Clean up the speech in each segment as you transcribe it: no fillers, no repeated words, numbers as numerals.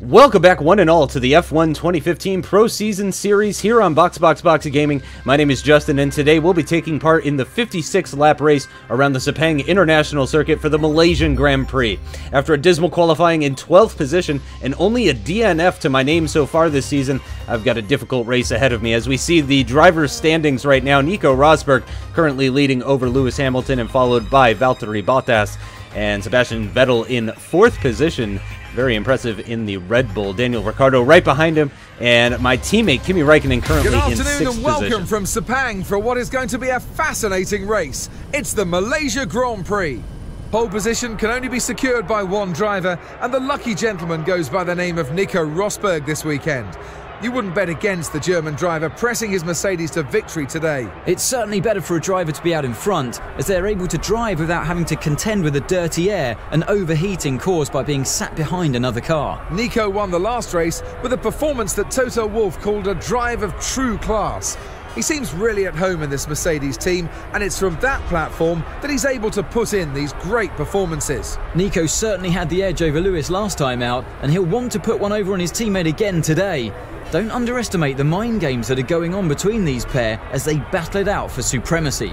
Welcome back, one and all, to the F1 2015 Pro Season Series here on BoxBoxBoxGaming. My name is Justin, and today we'll be taking part in the 56-lap race around the Sepang International Circuit for the Malaysian Grand Prix. After a dismal qualifying in 12th position and only a DNF to my name so far this season, I've got a difficult race ahead of me. As we see the drivers' standings right now, Nico Rosberg currently leading over Lewis Hamilton and followed by Valtteri Bottas, and Sebastian Vettel in 4th position. Very impressive in the Red Bull. Daniel Ricciardo right behind him, and my teammate Kimi Räikkönen currently in 6th position. Good afternoon and welcome from Sepang for what is going to be a fascinating race. It's the Malaysia Grand Prix. Pole position can only be secured by one driver, and the lucky gentleman goes by the name of Nico Rosberg this weekend. You wouldn't bet against the German driver pressing his Mercedes to victory today. It's certainly better for a driver to be out in front, as they're able to drive without having to contend with the dirty air and overheating caused by being sat behind another car. Nico won the last race with a performance that Toto Wolff called a drive of true class. He seems really at home in this Mercedes team, and it's from that platform that he's able to put in these great performances. Nico certainly had the edge over Lewis last time out, and he'll want to put one over on his teammate again today. Don't underestimate the mind games that are going on between these pair as they battle it out for supremacy.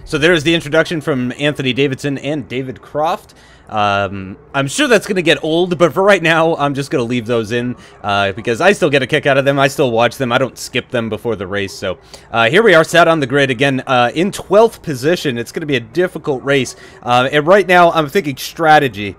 So there's the introduction from Anthony Davidson and David Croft. I'm sure that's going to get old, but for right now, I'm just going to leave those in because I still get a kick out of them. I still watch them. I don't skip them before the race. So here we are, sat on the grid again in 12th position. It's going to be a difficult race. And right now, I'm thinking strategy.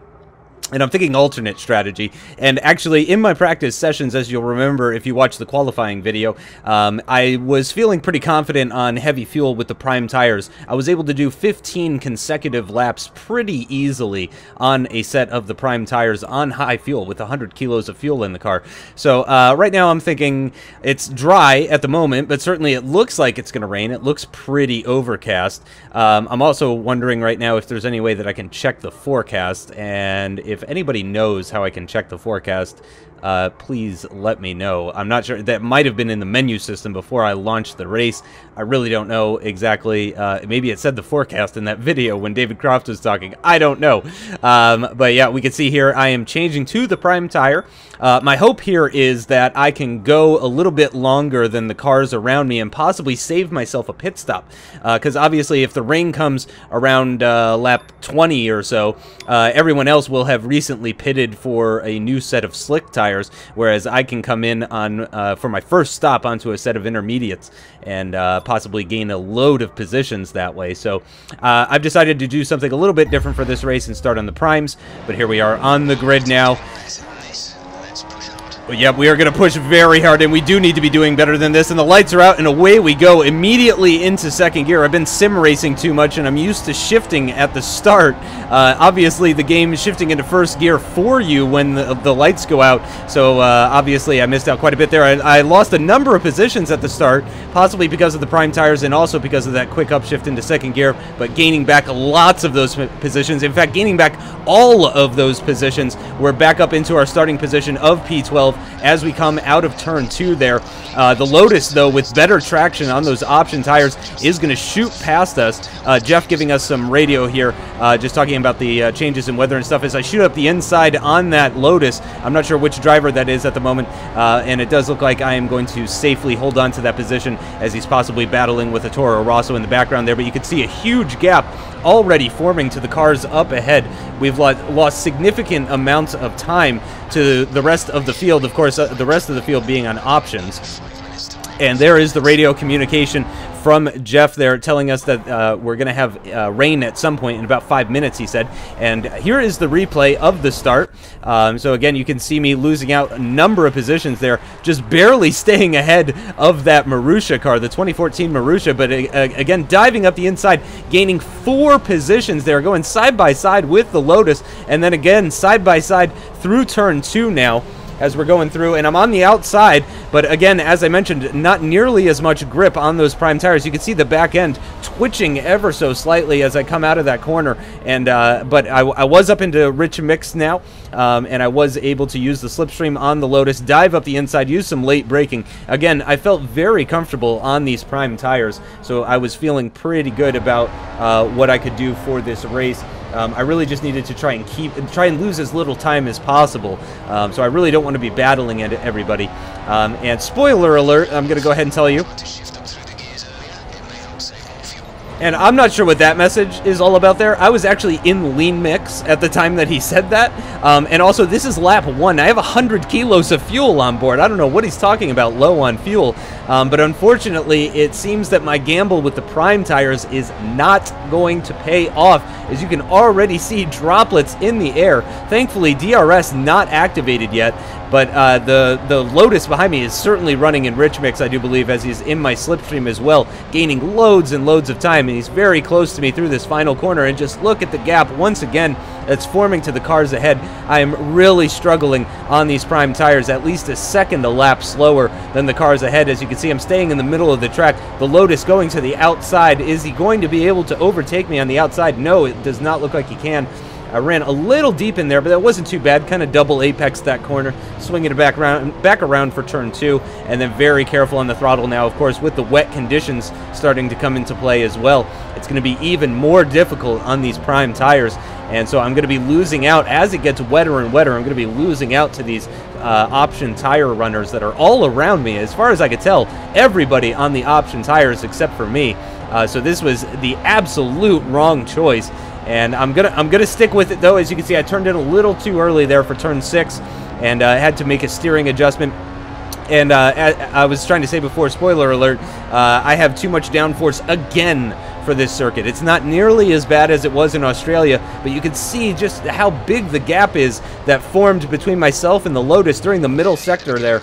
And I'm thinking alternate strategy. And actually, in my practice sessions, as you'll remember if you watch the qualifying video, I was feeling pretty confident on heavy fuel with the prime tires. I was able to do 15 consecutive laps pretty easily on a set of the prime tires on high fuel with 100 kilos of fuel in the car. So right now I'm thinking it's dry at the moment, but certainly it looks like it's going to rain. It looks pretty overcast. I'm also wondering right now if there's any way that I can check the forecast, and if anybody knows how I can check the forecast, please let me know. I'm not sure. That might have been in the menu system before I launched the race. I really don't know exactly. Maybe it said the forecast in that video when David Croft was talking. I don't know. But yeah, we can see here I am changing to the prime tire. My hope here is that I can go a little bit longer than the cars around me and possibly save myself a pit stop. Because obviously if the rain comes around lap 20 or so, everyone else will have recently pitted for a new set of slick tires, whereas I can come in on for my first stop onto a set of intermediates and possibly gain a load of positions that way. So I've decided to do something a little bit different for this race and start on the primes, but here we are on the grid now. But yep, we are going to push very hard, and we do need to be doing better than this. And the lights are out, and away we go immediately into second gear. I've been sim racing too much, and I'm used to shifting at the start. Obviously, the game is shifting into first gear for you when the lights go out. So obviously, I missed out quite a bit there. I lost a number of positions at the start, possibly because of the prime tires and also because of that quick upshift into second gear, but gaining back lots of those positions. In fact, gaining back all of those positions. We're back up into our starting position of P12 as we come out of turn 2 there. The Lotus, though, with better traction on those option tires, is going to shoot past us. Jeff giving us some radio here, just talking about the changes in weather and stuff. As I shoot up the inside on that Lotus, I'm not sure which driver that is at the moment, and it does look like I am going to safely hold on to that position as he's possibly battling with a Toro Rosso in the background there, but you can see a huge gap already forming to the cars up ahead. We've lost significant amounts of time to the rest of the field, of course, the rest of the field being on options. And there is the radio communication from Jeff there telling us that we're going to have rain at some point in about 5 minutes, he said. And here is the replay of the start. So again, you can see me losing out a number of positions there, just barely staying ahead of that Marussia car, the 2014 Marussia. But again, diving up the inside, gaining 4 positions there, going side by side with the Lotus, and then again side by side through turn 2 now, as we're going through, and I'm on the outside, but again, as I mentioned, not nearly as much grip on those prime tires. You can see the back end twitching ever so slightly as I come out of that corner, and but I was up into rich mix now, and I was able to use the slipstream on the Lotus, dive up the inside, use some late braking. Again, I felt very comfortable on these prime tires, so I was feeling pretty good about what I could do for this race. I really just needed to try and lose as little time as possible. So I really don't want to be battling everybody. And spoiler alert, I'm going to go ahead and tell you. And I'm not sure what that message is all about there. I was actually in lean mix at the time that he said that. And also, this is lap 1. I have 100 kilos of fuel on board. I don't know what he's talking about low on fuel. But unfortunately, it seems that my gamble with the prime tires is not going to pay off. As you can already see droplets in the air. Thankfully, DRS not activated yet. But the Lotus behind me is certainly running in rich mix, I do believe, as he's in my slipstream as well, gaining loads and loads of time, and he's very close to me through this final corner. And just look at the gap once again that's forming to the cars ahead. I am really struggling on these prime tires, at least a second a lap slower than the cars ahead. As you can see, I'm staying in the middle of the track. The Lotus going to the outside. Is he going to be able to overtake me on the outside? No, it does not look like he can. I ran a little deep in there, but that wasn't too bad. Kind of double apex that corner, swinging it back around for turn 2, and then very careful on the throttle now, of course, with the wet conditions starting to come into play as well. It's going to be even more difficult on these prime tires, and so I'm going to be losing out as it gets wetter and wetter. I'm going to be losing out to these option tire runners that are all around me. As far as I could tell, everybody on the option tires except for me. So this was the absolute wrong choice. And I'm gonna stick with it though. As you can see, I turned in a little too early there for turn 6, and had to make a steering adjustment. And I was trying to say before, spoiler alert, I have too much downforce again for this circuit. It's not nearly as bad as it was in Australia, but you can see just how big the gap is that formed between myself and the Lotus during the middle sector there.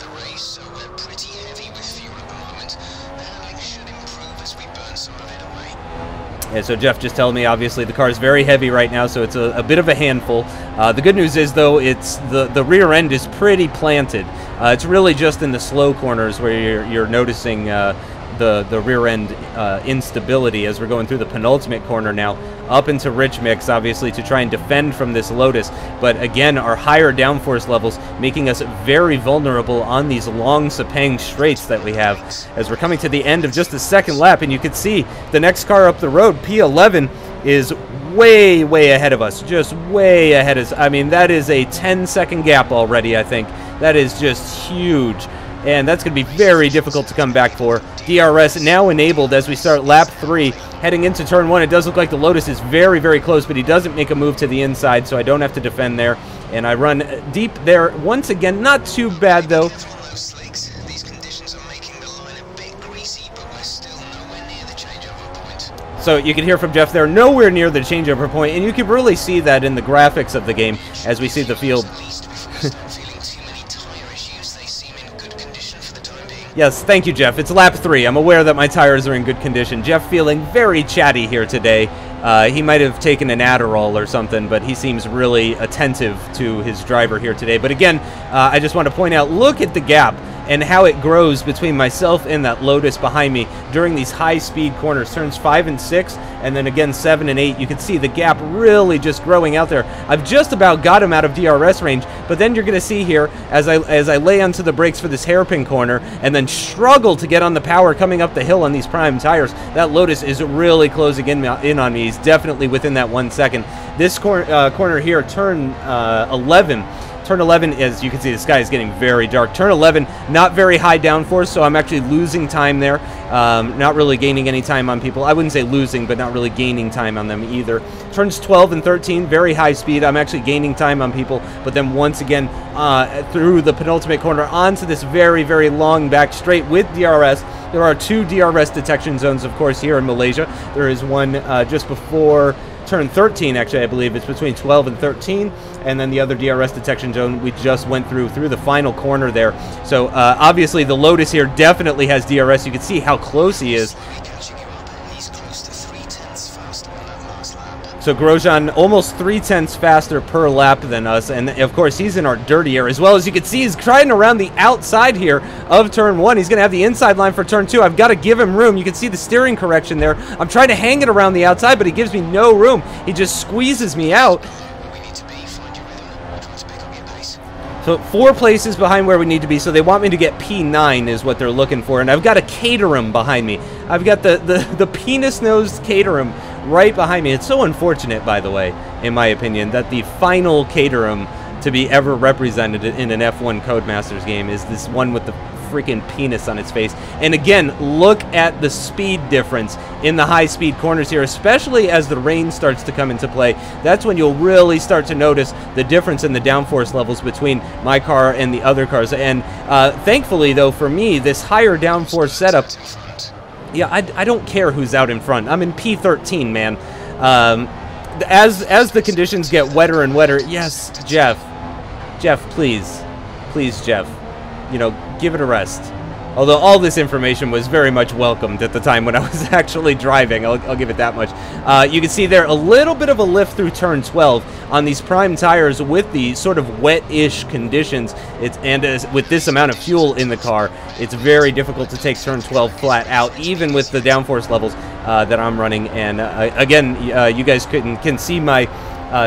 And so Jeff just telling me, obviously, the car is very heavy right now, so it's a bit of a handful. The good news is, though, it's the rear end is pretty planted. It's really just in the slow corners where you're noticing the rear end instability as we're going through the penultimate corner now, up into rich mix, obviously, to try and defend from this Lotus. But again, our higher downforce levels making us very vulnerable on these long Sepang straights that we have as we're coming to the end of just the second lap. And you can see the next car up the road, P11, is way, way ahead of us, just way ahead of us. I mean, that is a 10-second gap already, I think. That is just huge. And that's going to be very difficult to come back for. DRS now enabled as we start lap 3. Heading into turn 1, it does look like the Lotus is very, very close, but he doesn't make a move to the inside, so I don't have to defend there. And I run deep there once again. Not too bad, though. So you can hear from Jeff there, nowhere near the changeover point, and you can really see that in the graphics of the game as we see the field. Yes, thank you, Jeff. It's lap 3. I'm aware that my tires are in good condition. Jeff feeling very chatty here today. He might have taken an Adderall or something, but he seems really attentive to his driver here today. But again, I just want to point out, look at the gap and how it grows between myself and that Lotus behind me during these high-speed corners, turns 5 and 6, and then again 7 and 8. You can see the gap really just growing out there. I've just about got him out of DRS range, but then you're going to see here as I lay onto the brakes for this hairpin corner and then struggle to get on the power coming up the hill on these prime tires, that Lotus is really closing in on me. He's definitely within that 1 second. This corner here, turn 11. Turn 11, as you can see, the sky is getting very dark. Turn 11, not very high downforce, so I'm actually losing time there. Not really gaining any time on people. I wouldn't say losing, but not really gaining time on them either. Turns 12 and 13, very high speed. I'm actually gaining time on people, but then once again, through the penultimate corner, onto this very, very long back straight with DRS. There are 2 DRS detection zones, of course, here in Malaysia. There is one just before turn 13, actually, I believe. It's between 12 and 13, and then the other DRS detection zone we just went through the final corner there. So obviously the Lotus here definitely has DRS. You can see how close he is. So Grosjean almost 3/10 faster per lap than us, and of course he's in our dirty air as well. As you can see, he's riding around the outside here of turn 1. He's going to have the inside line for turn 2. I've got to give him room. You can see the steering correction there. I'm trying to hang it around the outside, but he gives me no room. He just squeezes me out. So 4 places behind where we need to be, so they want me to get P9 is what they're looking for, and I've got a Caterham behind me. I've got the penis-nosed Caterham right behind me. It's so unfortunate, by the way. in my opinion, that the final Caterham to be ever represented in an F1 Codemasters game is this one with the freaking penis on its face. And again, look at the speed difference in the high-speed corners here, especially as the rain starts to come into play. That's when you'll really start to notice the difference in the downforce levels between my car and the other cars. And thankfully, though, for me, this higher downforce setup, yeah, I don't care who's out in front. I'm in P13, man. As the conditions get wetter and wetter, yes, Jeff, please, Jeff, you know, give it a rest. Although all this information was very much welcomed at the time when I was actually driving, I'll give it that much. You can see there a little bit of a lift through turn 12 on these prime tires with the sort of wet-ish conditions. With this amount of fuel in the car, it's very difficult to take turn 12 flat out, even with the downforce levels that I'm running. And again, you guys can see my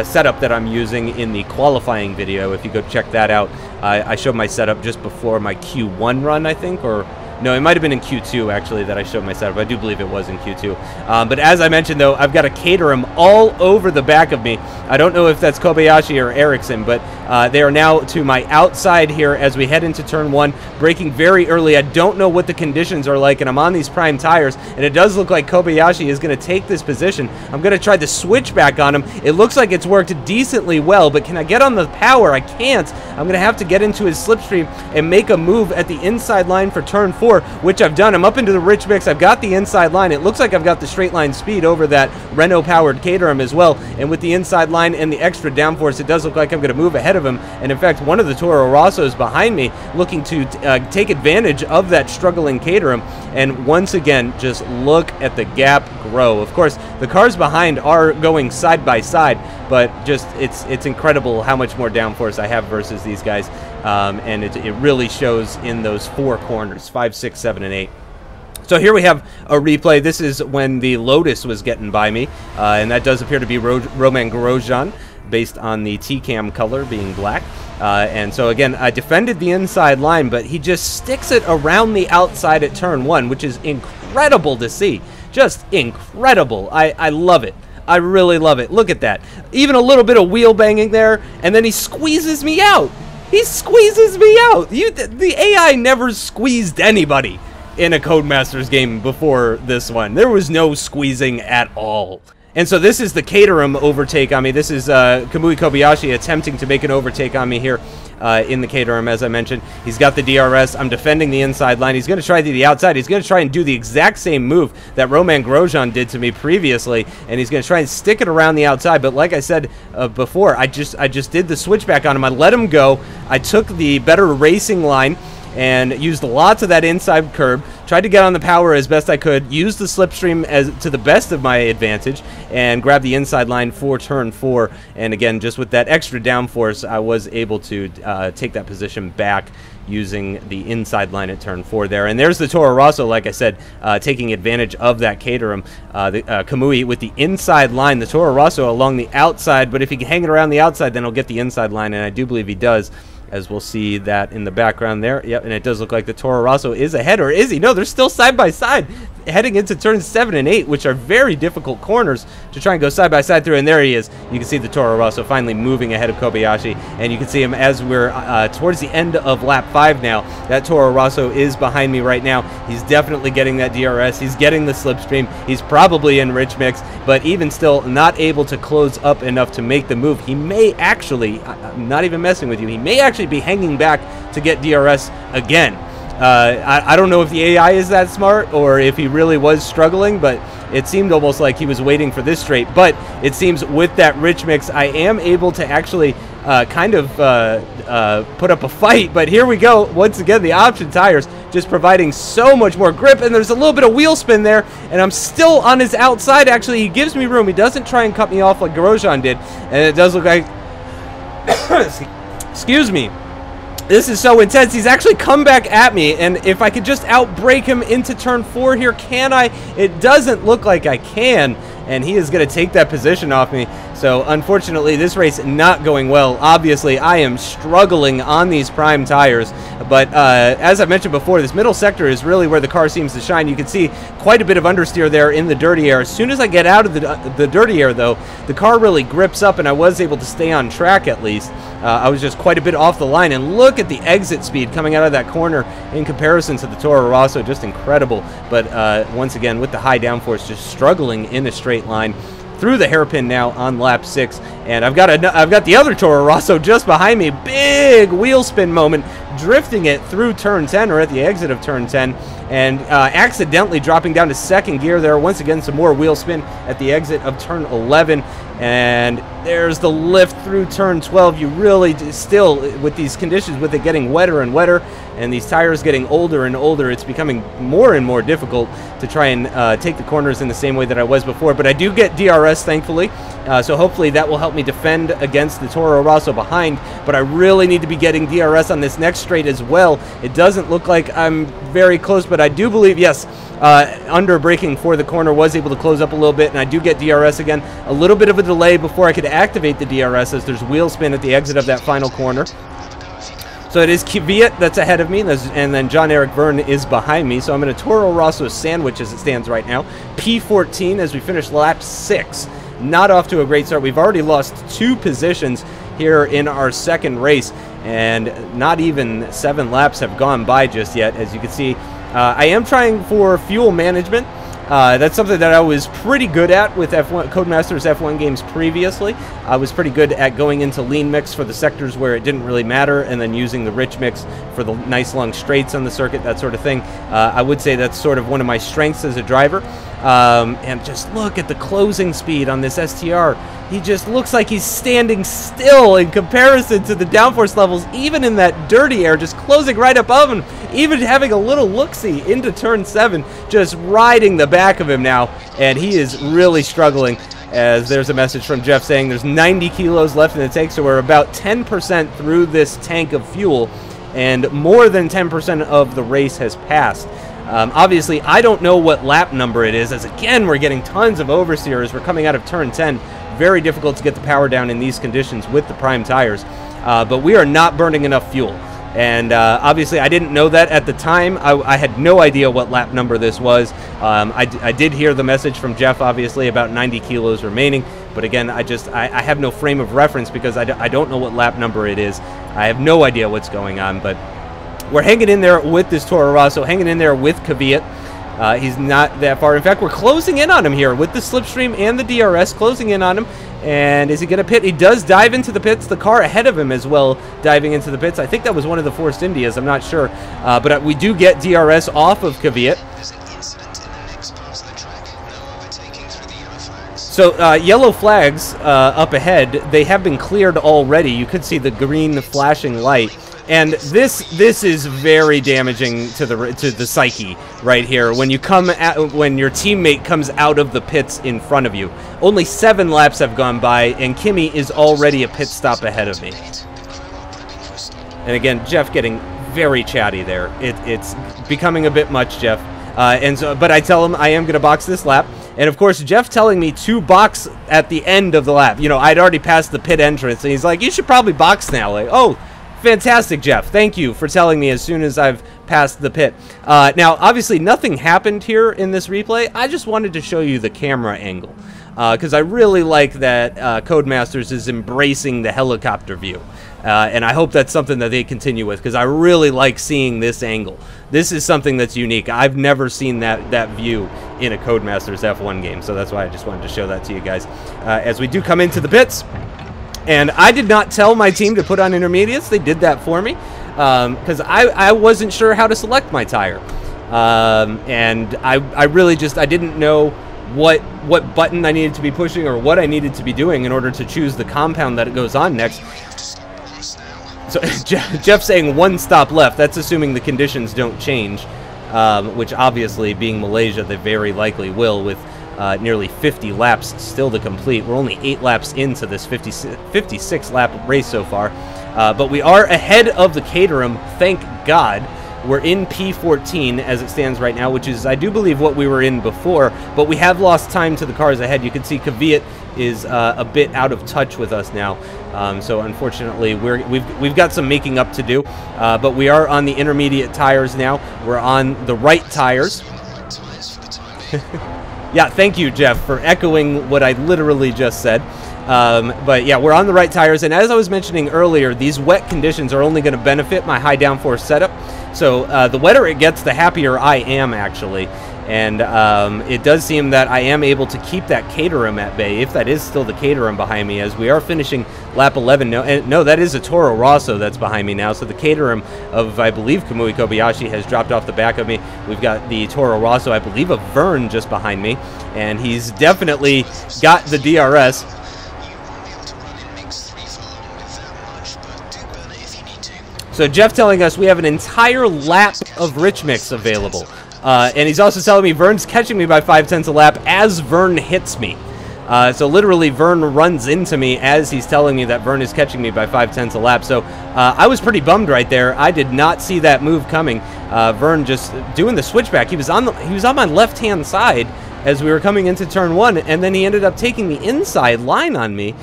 setup that I'm using in the qualifying video. If you go check that out, I showed my setup just before my Q1 run, I think, or no, it might have been in Q2 actually that I showed my setup. I do believe it was in Q2. But as I mentioned, though, I've got a Caterham all over the back of me. I don't know if that's Kobayashi or Ericsson, but they are now to my outside here as we head into turn 1, braking very early. I don't know what the conditions are like, and I'm on these prime tires, and it does look like Kobayashi is going to take this position. I'm going to try the switchback on him. It looks like it's worked decently well, but can I get on the power? I can't. I'm going to have to get into his slipstream and make a move at the inside line for turn 4, which I've done. I'm up into the rich mix. I've got the inside line. It looks like I've got the straight line speed over that Renault-powered Caterham as well, and with the inside line and the extra downforce, it does look like I'm going to move ahead of him. And in fact, one of the Toro Rossos behind me looking to take advantage of that struggling Caterham. And once again, just look at the gap grow. Of course, the cars behind are going side by side, but just it's incredible how much more downforce I have versus these guys. And it really shows in those 4 corners, 5, 6, 7, and 8. So here we have a replay. This is when the Lotus was getting by me, and that does appear to be Roman Grosjean, based on the T-Cam color being black. And so again, I defended the inside line, but he just sticks it around the outside at turn 1, which is incredible to see. Just incredible. I love it. I really love it. Look at that. Even a little bit of wheel banging there, and then he squeezes me out. He squeezes me out. The AI never squeezed anybody in a Codemasters game before this one. There was no squeezing at all. And so this is the Caterham overtake on me. This is Kamui Kobayashi attempting to make an overtake on me here in the Caterham, as I mentioned. He's got the DRS. I'm defending the inside line. He's going to try the outside. He's going to try and do the exact same move that Roman Grosjean did to me previously, and he's going to try and stick it around the outside. But like I said before, I just did the switchback on him. I let him go. I took the better racing line and used lots of that inside curb, tried to get on the power as best I could, used the slipstream to the best of my advantage, and grabbed the inside line for turn 4. And again, just with that extra downforce, I was able to take that position back using the inside line at turn 4 there. And there's the Toro Rosso, like I said, taking advantage of that Caterham. Kamui with the inside line, the Toro Rosso along the outside, but if he can hang it around the outside, then he'll get the inside line, and I do believe he does, as we'll see that in the background there. Yep, and it does look like the Toro Rosso is ahead, or is he? No, they're still side by side heading into turns 7 and 8, which are very difficult corners to try and go side by side through. And there he is. You can see the Toro Rosso finally moving ahead of Kobayashi, and you can see him as we're towards the end of lap 5 now. That Toro Rosso is behind me right now. He's definitely getting that DRS. He's getting the slipstream. He's probably in rich mix, but even still not able to close up enough to make the move. He may actually, I'm not even messing with you, he may actually be hanging back to get DRS again. I don't know if the AI is that smart or if he really was struggling, but it seemed almost like he was waiting for this straight. But it seems with that rich mix, I am able to actually kind of put up a fight. But here we go. Once again, the option tires just providing so much more grip, and there's a little bit of wheel spin there, and I'm still on his outside. Actually, he gives me room. He doesn't try and cut me off like Grosjean did, and it does look like excuse me. This is so intense. He's actually come back at me, and if I could just outbrake him into turn 4 here, can I? It doesn't look like I can, and he is going to take that position off me. So unfortunately, this race not going well. Obviously, I am struggling on these prime tires, but as I mentioned before, this middle sector is really where the car seems to shine. You can see quite a bit of understeer there in the dirty air. As soon as I get out of the dirty air, though, the car really grips up, and I was able to stay on track at least. I was just quite a bit off the line, and look at the exit speed coming out of that corner in comparison to the Toro Rosso, just incredible. But once again, with the high downforce, just struggling in a straight line through the hairpin now on lap 6, and I've got the other Toro Rosso just behind me. Big wheel spin moment, drifting it through turn 10, or at the exit of turn 10, and accidentally dropping down to second gear there. Once again, some more wheel spin at the exit of turn 11, and there's the lift through turn 12. You really still, with these conditions, with it getting wetter and wetter, and these tires getting older and older, it's becoming more and more difficult to try and take the corners in the same way that I was before. But I do get DRS, thankfully, so hopefully that will help me defend against the Toro Rosso behind. But I really need to be getting DRS on this next straight as well. It doesn't look like I'm very close, but I do believe, yes, under braking for the corner, was able to close up a little bit, and I do get DRS again. A little bit of a delay before I could activate the DRS, as there's wheel spin at the exit of that final corner. So it is Kvyat that's ahead of me, and then John-Eric Verne is behind me. So I'm in a Toro Rosso sandwich as it stands right now. P14 as we finish lap 6. Not off to a great start. We've already lost 2 positions here in our second race, and not even 7 laps have gone by just yet. As you can see, I am trying for fuel management. That's something that I was pretty good at with Codemasters F1 games previously. I was pretty good at going into lean mix for the sectors where it didn't really matter, and then using the rich mix for the nice long straights on the circuit, that sort of thing. I would say that's sort of one of my strengths as a driver. And just look at the closing speed on this STR. He just looks like he's standing still in comparison to the downforce levels, even in that dirty air, just closing right above him, even having a little look-see into turn 7, just riding the back of him now, and he is really struggling. As there's a message from Jeff saying there's 90 kilos left in the tank, so we're about 10% through this tank of fuel, and more than 10% of the race has passed. Obviously, I don't know what lap number it is, as again, we're getting tons of oversteers. We're coming out of turn 10. Very difficult to get the power down in these conditions with the prime tires. But we are not burning enough fuel. And obviously, I didn't know that at the time. I had no idea what lap number this was. I did hear the message from Jeff, obviously, about 90 kilos remaining. But again, I have no frame of reference because I don't know what lap number it is. I have no idea what's going on, but we're hanging in there with this Toro Rosso, hanging in there with Kvyat. He's not that far. In fact, we're closing in on him here with the slipstream and the DRS, closing in on him. And is he going to pit? He does dive into the pits. The car ahead of him as well, diving into the pits. I think that was one of the forced Indias. I'm not sure. But we do get DRS off of Kvyat. So yellow flags up ahead, they have been cleared already. You could see the green flashing light. And this is very damaging to the psyche right here. When your teammate comes out of the pits in front of you. Only 7 laps have gone by, and Kimi is already a pit stop ahead of me. And again, Jeff getting very chatty there. It's becoming a bit much, Jeff. But I tell him I am going to box this lap. And of course, Jeff telling me to box at the end of the lap. You know, I'd already passed the pit entrance, and he's like, "You should probably box now." Like, oh. Fantastic, Jeff. Thank you for telling me as soon as I've passed the pit. Now, obviously, nothing happened here in this replay. I just wanted to show you the camera angle because I really like that Codemasters is embracing the helicopter view. And I hope that's something that they continue with because I really like seeing this angle. This is something that's unique. I've never seen that view in a Codemasters F1 game, so that's why I just wanted to show that to you guys. As we do come into the pits. And I did not tell my team to put on intermediates. They did that for me because I wasn't sure how to select my tire. And I really just, I didn't know what button I needed to be pushing or what I needed to be doing in order to choose the compound that it goes on next. So Jeff saying 1 stop left. That's assuming the conditions don't change, which obviously, being Malaysia, they very likely will with nearly 50 laps still to complete. We're only 8 laps into this 56 lap race so far, but we are ahead of the Caterham, thank God. We're in P14 as it stands right now, which is, I do believe, what we were in before, but we have lost time to the cars ahead. You can see Kvyat is a bit out of touch with us now. So unfortunately, we've got some making up to do, but we are on the intermediate tires now. We're on the right tires. Yeah, thank you, Jeff, for echoing what I literally just said. But yeah, we're on the right tires, and as I was mentioning earlier, these wet conditions are only going to benefit my high downforce setup. So the wetter it gets, the happier I am, actually. And it does seem that I am able to keep that Caterham at bay, if that is still the Caterham behind me, as we are finishing lap 11. No, that is a Toro Rosso that's behind me now. So the Caterham of, I believe, Kamui Kobayashi has dropped off the back of me. We've got the Toro Rosso, I believe, of Vern just behind me. And he's definitely got the DRS. So Jeff telling us we have an entire lap of Rich Mix available. And he's also telling me Vern's catching me by 5/10 a lap as Vern hits me. So literally Vern runs into me as he's telling me that Vern is catching me by 5/10 a lap. So I was pretty bummed right there. I did not see that move coming. Vern just doing the switchback. He was on my left-hand side as we were coming into turn 1, and then he ended up taking the inside line on me.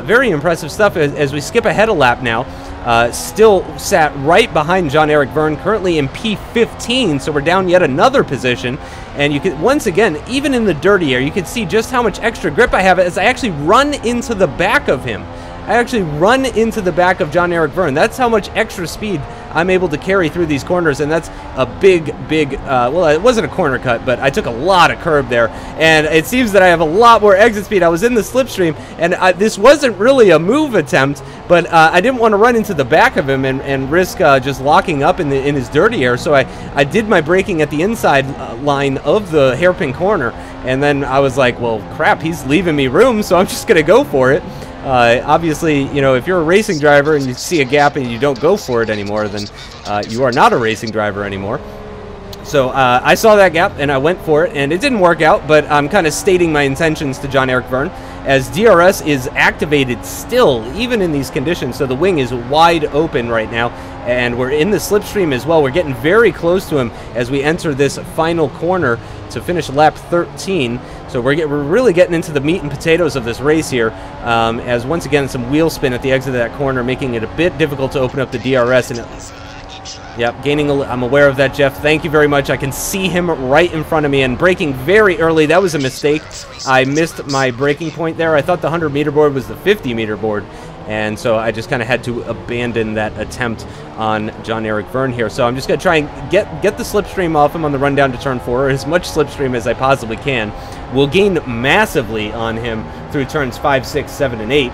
Very impressive stuff as we skip ahead a lap now. Still sat right behind Jean-Eric Vern, currently in P15, so we're down yet another position. And you can, once again, even in the dirty air, you can see just how much extra grip I have as I actually run into the back of him. I actually run into the back of Jean-Eric Vern. That's how much extra speed I'm able to carry through these corners, and that's a big, well, it wasn't a corner cut, but I took a lot of curb there, and it seems that I have a lot more exit speed. I was in the slipstream, and this wasn't really a move attempt, but I didn't want to run into the back of him and risk just locking up in his dirty air, so I did my braking at the inside line of the hairpin corner, and then I was like, well, crap, he's leaving me room, so I'm just going to go for it. Obviously, you know, if you're a racing driver and you see a gap and you don't go for it anymore, then you are not a racing driver anymore. So I saw that gap and I went for it, and it didn't work out, but I'm kind of stating my intentions to Jean-Eric Vern, as DRS is activated still, even in these conditions. So the wing is wide open right now, and we're in the slipstream as well. We're getting very close to him as we enter this final corner to finish lap 13. So we're really getting into the meat and potatoes of this race here, as once again some wheel spin at the exit of that corner, making it a bit difficult to open up the DRS. And yep, gaining I'm aware of that, Jeff. Thank you very much. I can see him right in front of me and braking very early. That was a mistake. I missed my braking point there. I thought the 100-meter board was the 50-meter board, and so I just kind of had to abandon that attempt on Jean-Eric Vern here. So I'm just going to try and get the slipstream off him on the run down to turn 4, as much slipstream as I possibly can. We'll gain massively on him through turns 5, 6, 7, and 8.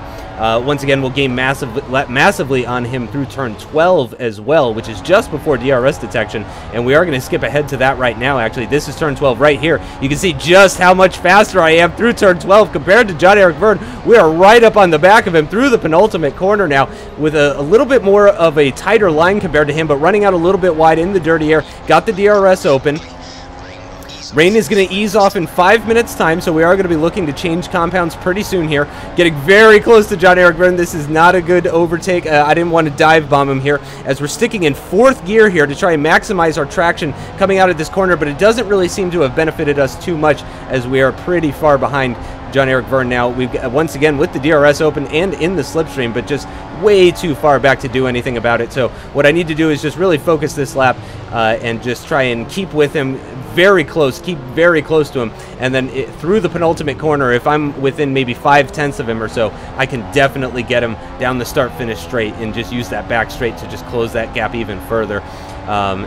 Once again, we'll gain massively on him through turn 12 as well, which is just before DRS detection, and we are going to skip ahead to that right now. Actually, this is turn 12 right here. You can see just how much faster I am through turn 12 compared to Jean-Eric Vern. We are right up on the back of him through the penultimate corner now, with a little bit more of a tighter line compared to him, but running out a little bit wide in the dirty air. Got the DRS open. Rain is going to ease off in 5 minutes time, so we are going to be looking to change compounds pretty soon here. Getting very close to Jean-Eric Vern. This is not a good overtake. I didn't want to dive bomb him here, as we're sticking in 4th gear here to try and maximize our traction coming out of this corner, but it doesn't really seem to have benefited us too much, as we are pretty far behind Jean-Eric Vern now. We've once again with the DRS open and in the slipstream, but just way too far back to do anything about it. So what I need to do is just really focus this lap and just try and keep with him very close, keep very close to him, and then through the penultimate corner, if I'm within maybe 5/10 of him or so, I can definitely get him down the start-finish straight and just use that back straight to just close that gap even further.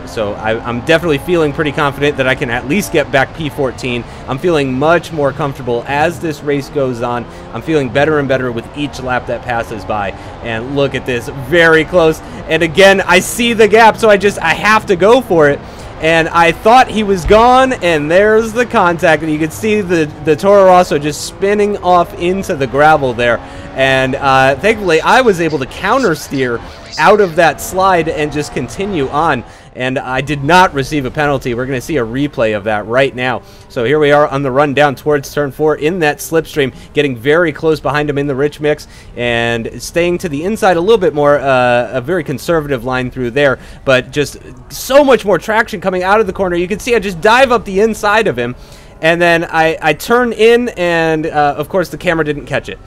So I'm definitely feeling pretty confident that I can at least get back P14. I'm feeling much more comfortable as this race goes on. I'm feeling better and better with each lap that passes by. And look at this, very close. And again, I see the gap, so I have to go for it. And I thought he was gone, and there's the contact, and you can see the Toro Rosso just spinning off into the gravel there. And thankfully, I was able to counter steer out of that slide and just continue on. And I did not receive a penalty. We're going to see a replay of that right now. So here we are on the run down towards turn 4 in that slipstream, getting very close behind him in the rich mix and staying to the inside a little bit more, a very conservative line through there, but just so much more traction coming out of the corner. You can see I just dive up the inside of him. And then I turn in, and of course the camera didn't catch it.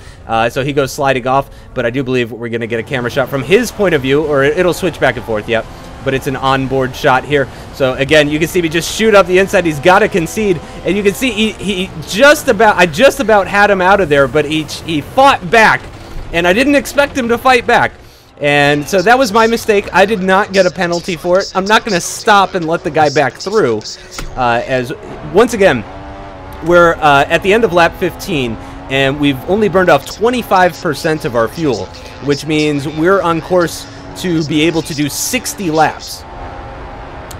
So he goes sliding off, but I do believe we're going to get a camera shot from his point of view, or it'll switch back and forth, yep. But it's an onboard shot here. So again, you can see me just shoot up the inside. He's got to concede, and you can see I just about had him out of there, but he fought back, and I didn't expect him to fight back. And so that was my mistake. I did not get a penalty for it. I'm not going to stop and let the guy back through. As once again, we're at the end of lap 15, and we've only burned off 25% of our fuel, which means we're on course to be able to do 60 laps.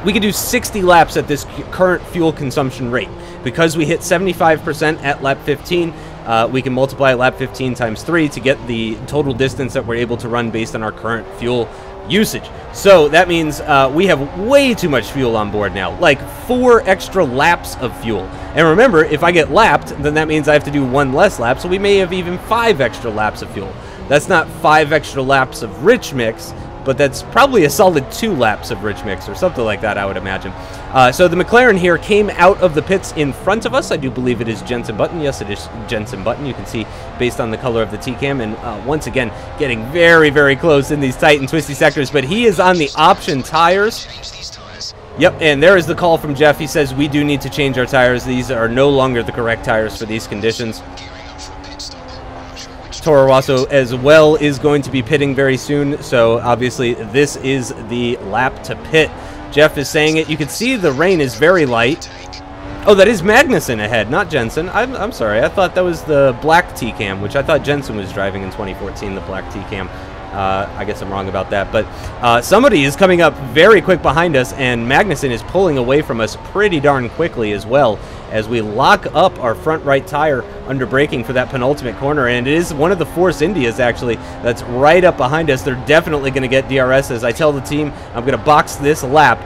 We can do 60 laps at this current fuel consumption rate. Because we hit 75% at lap 15, we can multiply lap 15 times 3 to get the total distance that we're able to run based on our current fuel usage. So that means we have way too much fuel on board now, like 4 extra laps of fuel. And remember, if I get lapped, then that means I have to do 1 less lap, so we may have even 5 extra laps of fuel. That's not 5 extra laps of rich mix, but that's probably a solid 2 laps of rich mix or something like that, I would imagine. So the McLaren here came out of the pits in front of us. I do believe it is Jensen Button. Yes, it is Jensen Button. You can see based on the color of the T-cam, and once again, getting very, very close in these tight and twisty sectors, but he is on the option tires. Yep, and there is the call from Jeff. He says we do need to change our tires. These are no longer the correct tires for these conditions. Toro Rosso as well is going to be pitting very soon, so obviously this is the lap to pit. Jeff is saying it. You can see the rain is very light. Oh, that is Magnussen ahead, not Jensen. I'm sorry. I thought that was the black T-cam, which I thought Jensen was driving in 2014, the black T-cam. I guess I'm wrong about that, but somebody is coming up very quick behind us, and Magnussen is pulling away from us pretty darn quickly as well, as we lock up our front right tire under braking for that penultimate corner. And it is one of the Force Indias, actually, that's right up behind us. They're definitely going to get DRS. As I tell the team, I'm going to box this lap.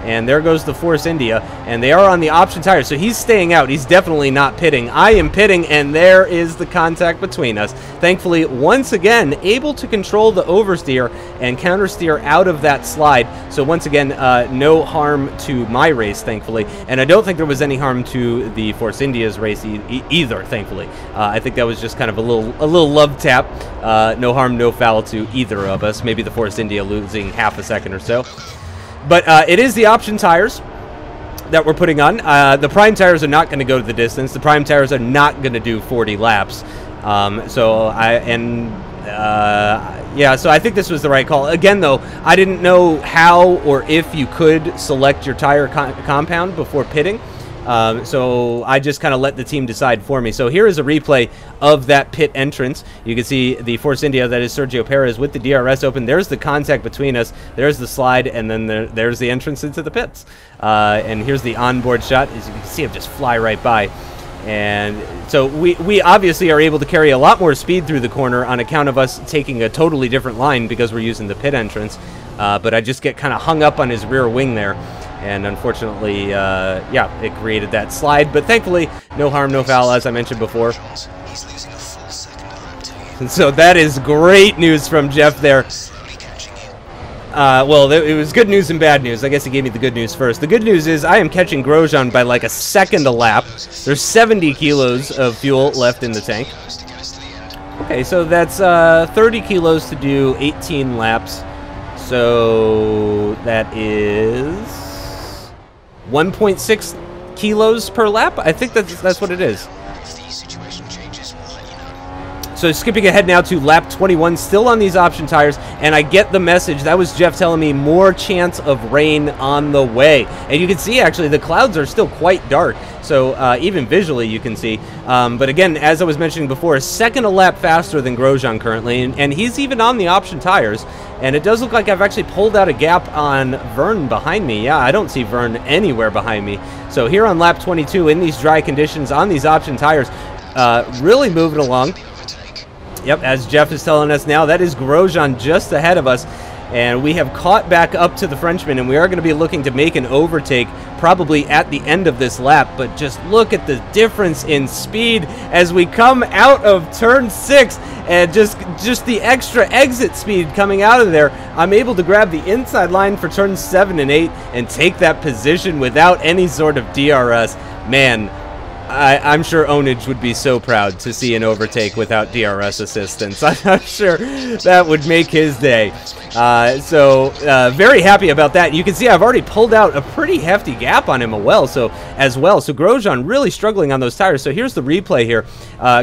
And there goes the Force India, and they are on the option tires, so he's staying out. He's definitely not pitting. I am pitting, and there is the contact between us. Thankfully, once again, able to control the oversteer and countersteer out of that slide. So once again, no harm to my race, thankfully, and I don't think there was any harm to the Force India's race either, thankfully. I think that was just kind of a little love tap. No harm, no foul to either of us. Maybe the Force India losing half a second or so. But it is the option tires that we're putting on. The prime tires are not going to go to the distance. The prime tires are not going to do 40 laps. So I think this was the right call. Again, though, I didn't know how or if you could select your tire compound before pitting. So I just kind of let the team decide for me. So here is a replay of that pit entrance. You can see the Force India, that is Sergio Perez, with the DRS open. There's the contact between us. There's the slide, and then there's the entrance into the pits. And here's the onboard shot. As you can see, him just fly right by. And so we obviously are able to carry a lot more speed through the corner on account of us taking a totally different line because we're using the pit entrance. But I just get kind of hung up on his rear wing there. And unfortunately, yeah, it created that slide. But thankfully, no harm, no foul, as I mentioned before. And so that is great news from Jeff there. Well, it was good news and bad news. I guess he gave me the good news first. The good news is I am catching Grosjean by like a second a lap. There's 70 kilos of fuel left in the tank. Okay, so that's 30 kilos to do 18 laps. So that is 1.6 kilos per lap. I think that's what it is. So skipping ahead now to lap 21, still on these option tires, and I get the message. That was Jeff telling me more chance of rain on the way. And you can see, actually, the clouds are still quite dark. So even visually, you can see. But again, as I was mentioning before, a second a lap faster than Grosjean currently, and he's even on the option tires. And it does look like I've actually pulled out a gap on Vern behind me. Yeah, I don't see Vern anywhere behind me. So here on lap 22, in these dry conditions, on these option tires, really moving along. Yep, as Jeff is telling us now, that is Grosjean just ahead of us. and we have caught back up to the Frenchman, and we are going to be looking to make an overtake probably at the end of this lap. But just look at the difference in speed as we come out of turn 6, and just the extra exit speed coming out of there. I'm able to grab the inside line for turns 7 and 8 and take that position without any sort of DRS. Man, I'm sure Onage would be so proud to see an overtake without DRS assistance. I'm sure that would make his day. Very happy about that. You can see I've already pulled out a pretty hefty gap on him as well. So Grosjean really struggling on those tires. So here's the replay here,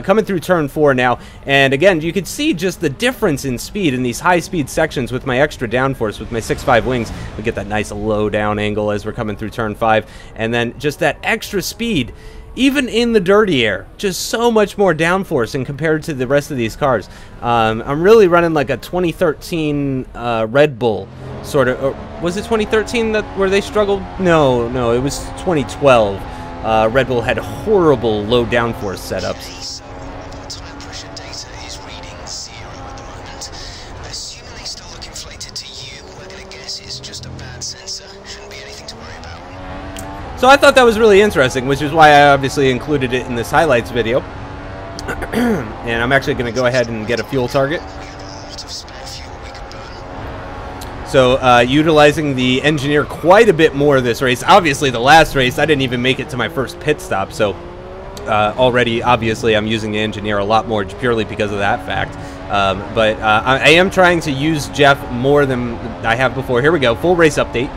coming through turn 4 now. And again, you can see just the difference in speed in these high-speed sections with my extra downforce, with my 6.5 wings. We get that nice low down angle as we're coming through turn 5. And then just that extra speed, even in the dirty air, just so much more downforce in compared to the rest of these cars. I'm really running like a 2013 Red Bull sort of. Or was it 2013 where they struggled? No, it was 2012. Red Bull had horrible low downforce setups. So I thought that was really interesting, which is why I obviously included it in this highlights video. And I'm actually going to go ahead and get a fuel target. So utilizing the engineer quite a bit more this race. Obviously the last race I didn't even make it to my first pit stop, so already obviously I'm using the engineer a lot more purely because of that fact. But I am trying to use Jeff more than I have before. Here we go, full race update.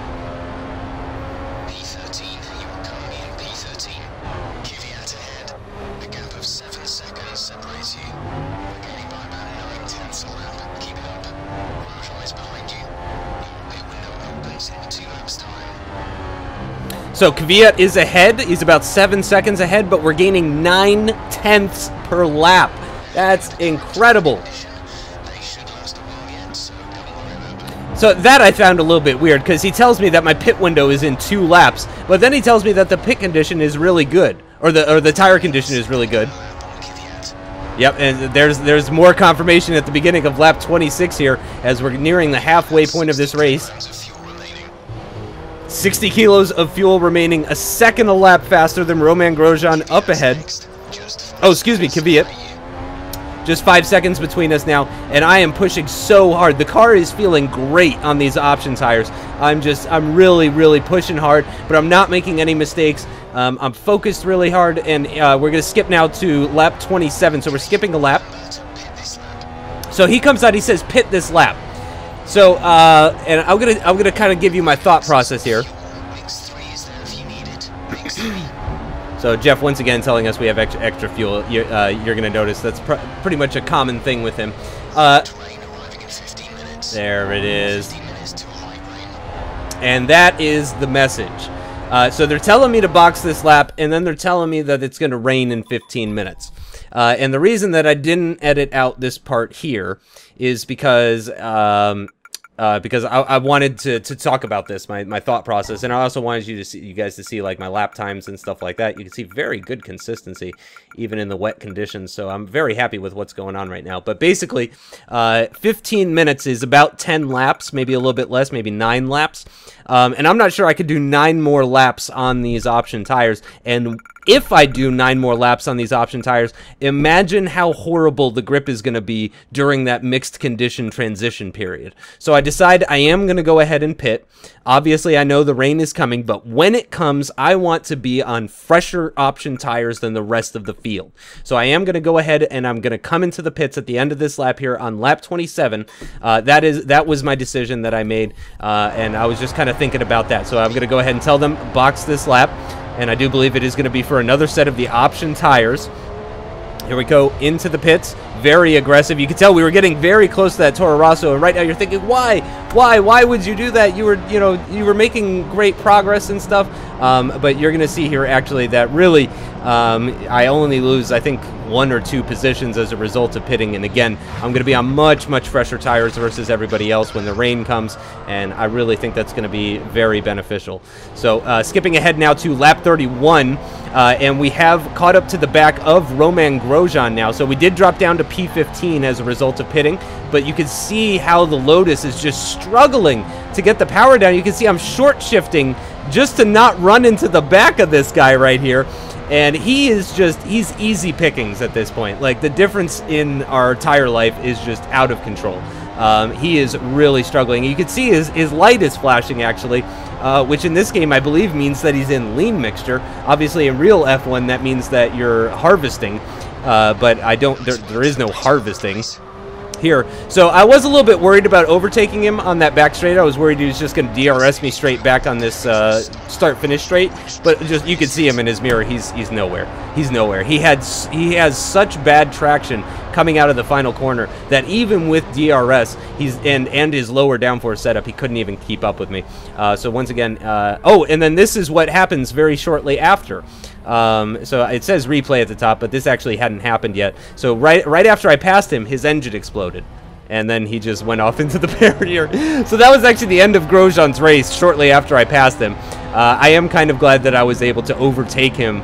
So Kvyat is ahead. He's about 7 seconds ahead, but we're gaining 9/10 per lap. That's incredible. So that I found a little bit weird, because he tells me that my pit window is in 2 laps, but then he tells me that the pit condition is really good, or the tire condition is really good. Yep, and there's more confirmation at the beginning of lap 26 here, as we're nearing the halfway point of this race. 60 kilos of fuel remaining, a second a lap faster than Romain Grosjean up ahead. Oh, excuse me, Kvyat. Just 5 seconds between us now, and I am pushing so hard. The car is feeling great on these option tires. I'm really pushing hard, but I'm not making any mistakes. I'm focused really hard, and we're gonna skip now to lap 27. So we're skipping a lap. So he comes out, he says, pit this lap. So, and I'm gonna kind of give you my thought process here. So Jeff once again telling us we have extra fuel. You're gonna notice that's pretty much a common thing with him. There it is. And that is the message. So they're telling me to box this lap, and then they're telling me that it's gonna rain in 15 minutes. And the reason that I didn't edit out this part here is because I wanted to talk about this, my thought process, and I also wanted you guys to see like my lap times and stuff like that. You can see very good consistency even in the wet conditions, so I'm very happy with what's going on right now. But basically, 15 minutes is about 10 laps, maybe a little bit less, maybe 9 laps. And I'm not sure I could do 9 more laps on these option tires, and if I do 9 more laps on these option tires, imagine how horrible the grip is going to be during that mixed condition transition period. So I decide I am going to go ahead and pit. Obviously, I know the rain is coming, but when it comes, I want to be on fresher option tires than the rest of the field. So I am going to go ahead and I'm going to come into the pits at the end of this lap here on lap 27. That was my decision that I made, and I was just kind of thinking about that. So I'm going to go ahead and tell them, box this lap. And I do believe it is going to be for another set of the option tires. Here we go into the pits. Very aggressive. You can tell we were getting very close to that Toro Rosso, and right now you're thinking, why would you do that? You were making great progress and stuff. But you're going to see here actually that really I only lose, I think, 1 or 2 positions as a result of pitting, and again, I'm going to be on much fresher tires versus everybody else when the rain comes, and I really think that's going to be very beneficial. So skipping ahead now to lap 31, and we have caught up to the back of Romain Grosjean now. So we did drop down to P15 as a result of pitting, but you can see how the Lotus is just struggling to get the power down. You can see I'm short shifting just to not run into the back of this guy right here. And he's easy pickings at this point. Like, the difference in our tire life is just out of control. He is really struggling. You can see his light is flashing, actually, which in this game, I believe, means that he's in lean mixture. Obviously, in real F1, that means that you're harvesting, but there is no harvesting here. So I was a little bit worried about overtaking him on that back straight. I was worried he was just going to DRS me straight back on this start-finish straight, but just you could see him in his mirror. He's nowhere. He's nowhere. He has such bad traction coming out of the final corner that even with DRS and his lower downforce setup, he couldn't even keep up with me. So once again, oh, and then this is what happens very shortly after. So it says replay at the top, but this actually hadn't happened yet. So right after I passed him, his engine exploded, and then he just went off into the barrier. So that was actually the end of Grosjean's race shortly after I passed him. I am kind of glad that I was able to overtake him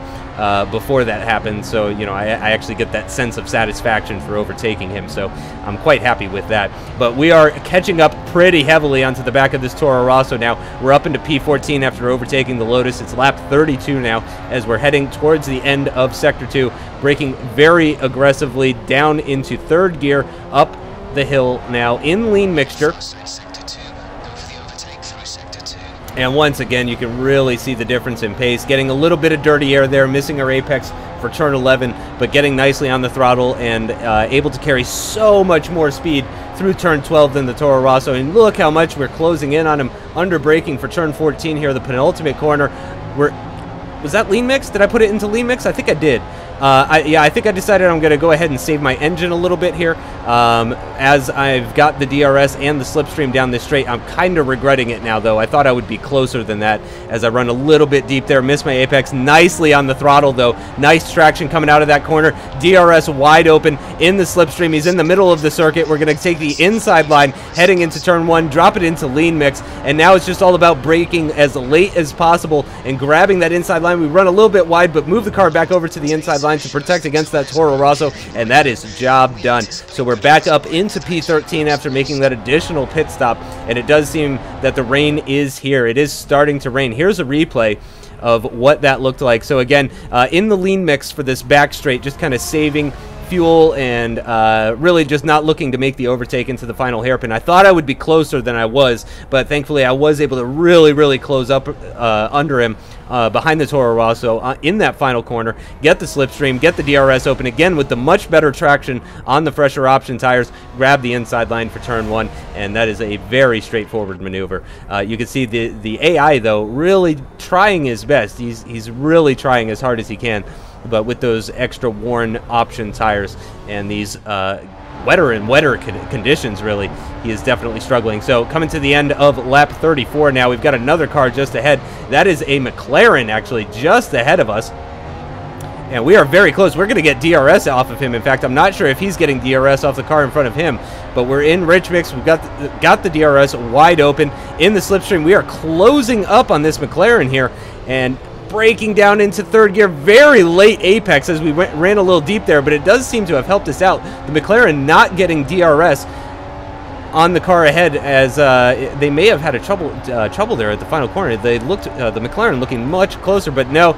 before that happened, so you know I actually get that sense of satisfaction for overtaking him, so I'm quite happy with that. But we are catching up pretty heavily onto the back of this Toro Rosso now. We're up into P14 after overtaking the Lotus. It's lap 32 now as we're heading towards the end of Sector 2, braking very aggressively down into 3rd gear, up the hill now in lean mixture. And once again, you can really see the difference in pace. Getting a little bit of dirty air there, missing our apex for turn 11, but getting nicely on the throttle and able to carry so much more speed through turn 12 than the Toro Rosso. And look how much we're closing in on him, under braking for turn 14 here, the penultimate corner. Was that lean mix? Did I put it into lean mix? I think I did. Yeah, I think I decided I'm going to go ahead and save my engine a little bit here. As I've got the DRS and the slipstream down this straight, I'm kind of regretting it now, though. I thought I would be closer than that as I run a little bit deep there. Missed my apex nicely on the throttle, though. Nice traction coming out of that corner. DRS wide open in the slipstream. He's in the middle of the circuit. We're going to take the inside line heading into turn 1, drop it into lean mix, and now it's just all about braking as late as possible and grabbing that inside line. We run a little bit wide, but move the car back over to the inside line to protect against that Toro Rosso, and that is job done. So we're back up into P13 after making that additional pit stop, and it does seem that the rain is here. It is starting to rain. Here's a replay of what that looked like. So again, in the lean mix for this back straight, just kind of saving fuel and really just not looking to make the overtake into the final hairpin. I thought I would be closer than I was, but thankfully I was able to really close up under him behind the Toro Rosso in that final corner, get the slipstream, get the DRS open again with the much better traction on the fresher option tires, grab the inside line for turn 1, and that is a very straightforward maneuver. You can see the AI, though, really trying his best. He's really trying as hard as he can, but with those extra worn option tires and these wetter and wetter conditions, really, he is definitely struggling. So coming to the end of lap 34 now, we've got another car just ahead. That is a McLaren, actually, just ahead of us. And we are very close. We're going to get DRS off of him. In fact, I'm not sure if he's getting DRS off the car in front of him, but we're in rich mix. We've got the DRS wide open in the slipstream. We are closing up on this McLaren here and braking down into 3rd gear. Very late apex as we ran a little deep there, but it does seem to have helped us out. The McLaren not getting DRS on the car ahead, as they may have had a trouble there at the final corner. They looked the McLaren looking much closer, but no,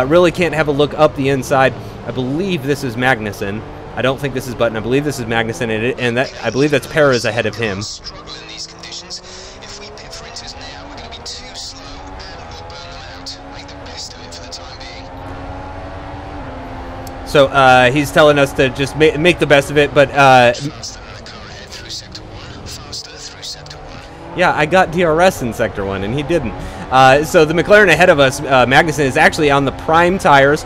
really can't have a look up the inside. I believe this is Magnussen. I don't think this is Button. I believe this is Magnussen, and I believe that's Perez ahead of him. So he's telling us to just make the best of it, but yeah, I got DRS in Sector 1, and he didn't. So the McLaren ahead of us, Magnussen, is actually on the prime tires.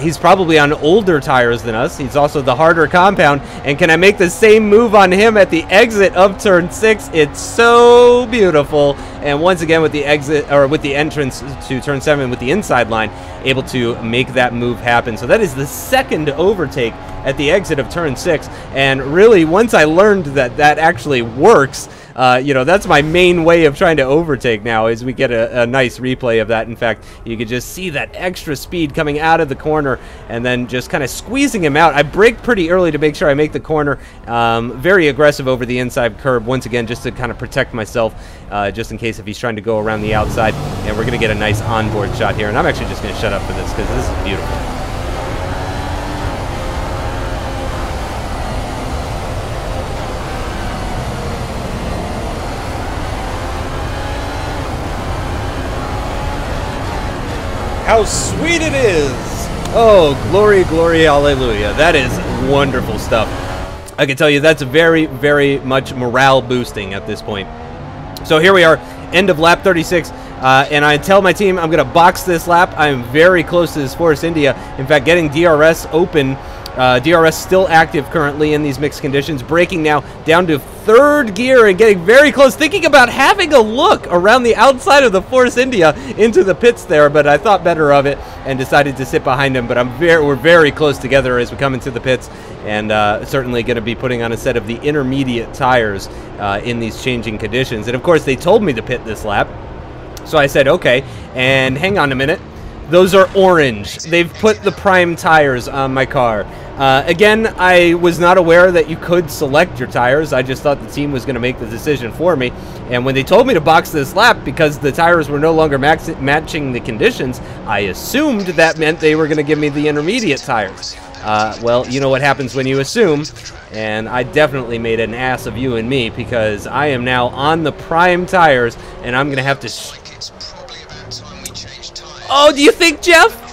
He's probably on older tires than us. He's also the harder compound. And can I make the same move on him at the exit of turn 6? It's so beautiful. And once again, with the exit, or with the entrance to turn 7 with the inside line, able to make that move happen. So that is the second overtake at the exit of turn 6. And really, once I learned that that actually works, you know, that's my main way of trying to overtake now, is we get a nice replay of that. In fact, you could just see that extra speed coming out of the corner and then just kind of squeezing him out. I braked pretty early to make sure I make the corner. Very aggressive over the inside curb, once again, just to kind of protect myself, just in case if he's trying to go around the outside. And we're going to get a nice onboard shot here. And I'm actually just going to shut up for this because this is beautiful. How sweet it is! Oh, glory, glory, hallelujah. That is wonderful stuff. I can tell you that's very, very much morale boosting at this point. So here we are, end of lap 36, and I tell my team I'm going to box this lap. I am very close to this Force India. In fact, getting DRS open. DRS still active currently in these mixed conditions, braking now down to 3rd gear and getting very close, thinking about having a look around the outside of the Force India into the pits there, but I thought better of it and decided to sit behind him. But we're very close together as we come into the pits, and certainly going to be putting on a set of the intermediate tires in these changing conditions. And of course, they told me to pit this lap, so I said okay, and hang on a minute. Those are orange. They've put the prime tires on my car. Again, I was not aware that you could select your tires. I just thought the team was going to make the decision for me. And when they told me to box this lap because the tires were no longer matching the conditions, I assumed that meant they were going to give me the intermediate tires. Well, you know what happens when you assume, and I definitely made an ass of you and me because I am now on the prime tires, and I'm going to have to... Oh, do you think, Jeff?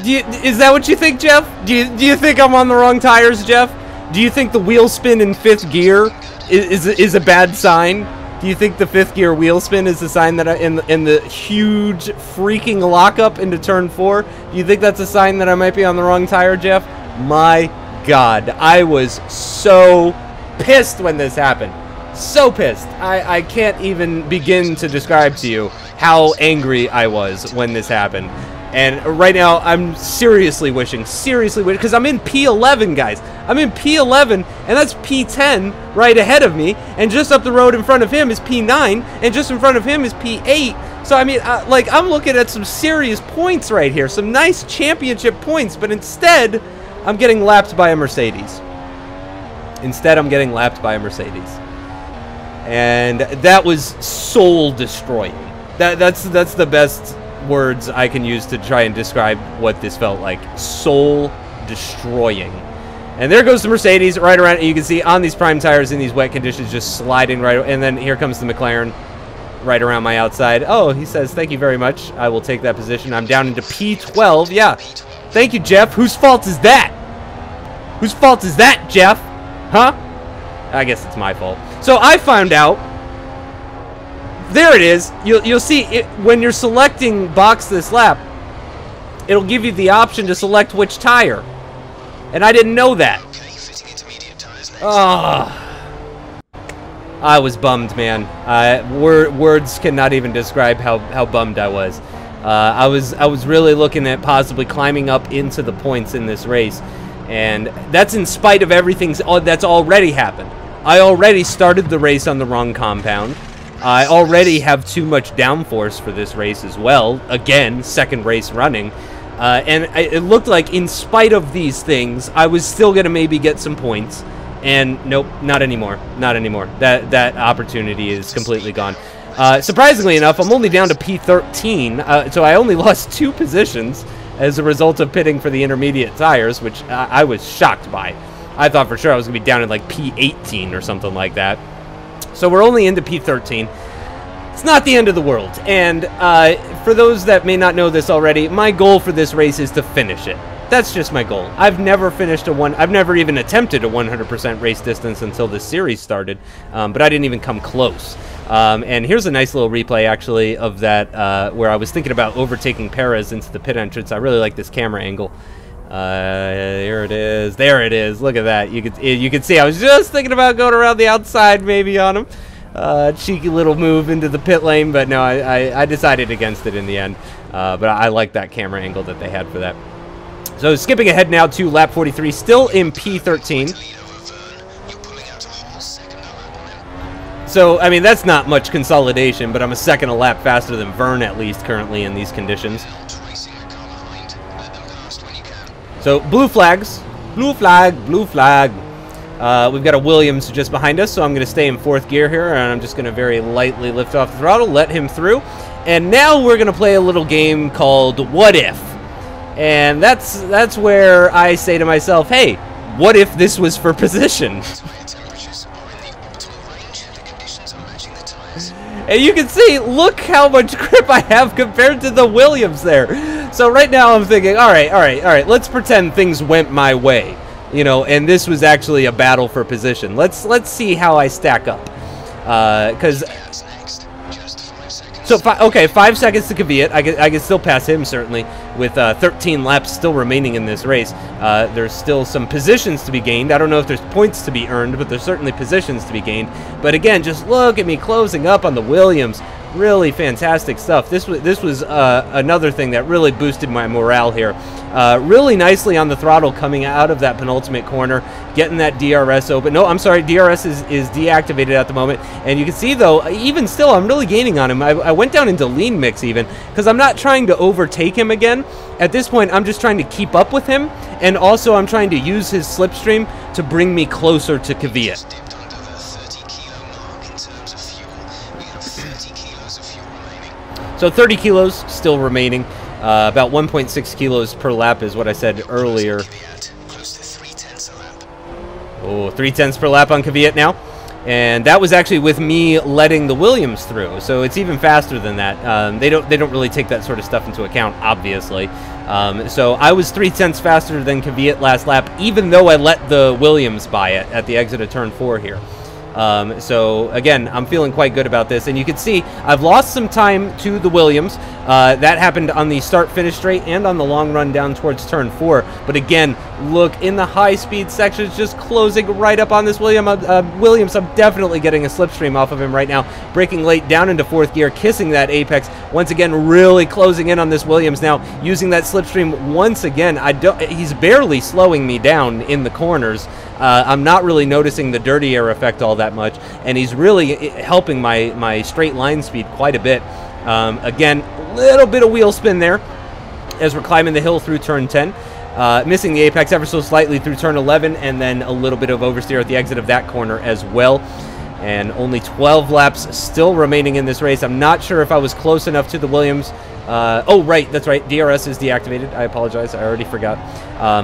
Is that what you think, Jeff? Do you think I'm on the wrong tires, Jeff? Do you think the wheel spin in 5th gear is a bad sign? Do you think the 5th gear wheel spin is the sign that in the huge freaking lockup into turn 4? Do you think that's a sign that I might be on the wrong tire, Jeff? My God, I was so pissed when this happened. So pissed. I can't even begin to describe to you how angry I was when this happened. And right now, I'm seriously wishing, because I'm in P11, guys. I'm in P11, and that's P10 right ahead of me. And just up the road in front of him is P9, and just in front of him is P8. So, I mean, like, I'm looking at some serious points right here, some nice championship points, but instead, I'm getting lapped by a Mercedes. And that was soul-destroying. That's the best words I can use to try and describe what this felt like. Soul-destroying. And there goes the Mercedes right around. You can see on these prime tires in these wet conditions just sliding right. And then here comes the McLaren right around my outside. Oh, he says, thank you very much. I will take that position. I'm down into P12. Yeah. Thank you, Jeff. Whose fault is that? Whose fault is that, Jeff? Huh? I guess it's my fault. So I found out, there it is. You'll see it when you're selecting box this lap. It'll give you the option to select which tire, and I didn't know that. Oh, I was bummed, man. Words cannot even describe how bummed I was. I was really looking at possibly climbing up into the points in this race, and that's in spite of everything that's already happened. I already started the race on the wrong compound. I already have too much downforce for this race as well. Again, second race running. And it looked like in spite of these things, I was still going to maybe get some points. And nope, not anymore. Not anymore. That opportunity is completely gone. Surprisingly enough, I'm only down to P13. So I only lost 2 positions as a result of pitting for the intermediate tires, which I was shocked by. I thought for sure I was going to be down at like P18 or something like that. So we're only into P13. It's not the end of the world. And for those that may not know this already, my goal for this race is to finish it. That's just my goal. I've never finished I've never even attempted a 100% race distance until this series started, but I didn't even come close. And here's a nice little replay, actually, of that where I was thinking about overtaking Perez into the pit entrance. I really like this camera angle. Here it is. There it is. Look at that. You could see I was just thinking about going around the outside maybe on him. Cheeky little move into the pit lane, but no, I decided against it in the end. But I like that camera angle that they had for that. So skipping ahead now to lap 43, still in P13. So, I mean, that's not much consolidation, but I'm a second a lap faster than Vern, at least currently in these conditions. So, blue flags. Blue flag, blue flag. We've got a Williams just behind us, so I'm going to stay in 4th gear here, and I'm just going to very lightly lift off the throttle, let him through. And now we're going to play a little game called What If? And that's where I say to myself, hey, what if this was for position? And you can see, look how much grip I have compared to the Williams there. So right now I'm thinking, all right, let's pretend things went my way. You know, and this was actually a battle for position. Let's see how I stack up. Because... So, 5 seconds to Kvyat. I can still pass him, certainly, with 13 laps still remaining in this race. There's still some positions to be gained. I don't know if there's points to be earned, but there's certainly positions to be gained. But again, just look at me closing up on the Williams. Really fantastic stuff. This was another thing that really boosted my morale here. Really nicely on the throttle coming out of that penultimate corner, getting that DRS open. No, I'm sorry, DRS is deactivated at the moment. And you can see, though, even still, I'm really gaining on him. I went down into lean mix even, because I'm not trying to overtake him again. At this point, I'm just trying to keep up with him, and also I'm trying to use his slipstream to bring me closer to Kvyat. So 30 kilos still remaining. About 1.6 kilos per lap is what I said earlier. Oh, 3/10 per lap on Kvyat now. And that was actually with me letting the Williams through. So it's even faster than that. They don't really take that sort of stuff into account, obviously. So I was 3/10 faster than Kvyat last lap, even though I let the Williams by it at the exit of turn 4 here. So again, I'm feeling quite good about this, and you can see I've lost some time to the Williams. That happened on the start-finish straight and on the long run down towards turn 4. But again, look, in the high-speed sections, just closing right up on this Williams. I'm definitely getting a slipstream off of him right now. Braking late down into 4th gear, kissing that apex. Once again, really closing in on this Williams now, using that slipstream once again. He's barely slowing me down in the corners. I'm not really noticing the dirty air effect all that much, and he's really helping my straight line speed quite a bit. Again, a little bit of wheel spin there as we're climbing the hill through turn 10. Missing the apex ever so slightly through turn 11, and then a little bit of oversteer at the exit of that corner as well. And only 12 laps still remaining in this race. I'm not sure if I was close enough to the Williams. Oh, right, that's right. DRS is deactivated. I apologize. I already forgot.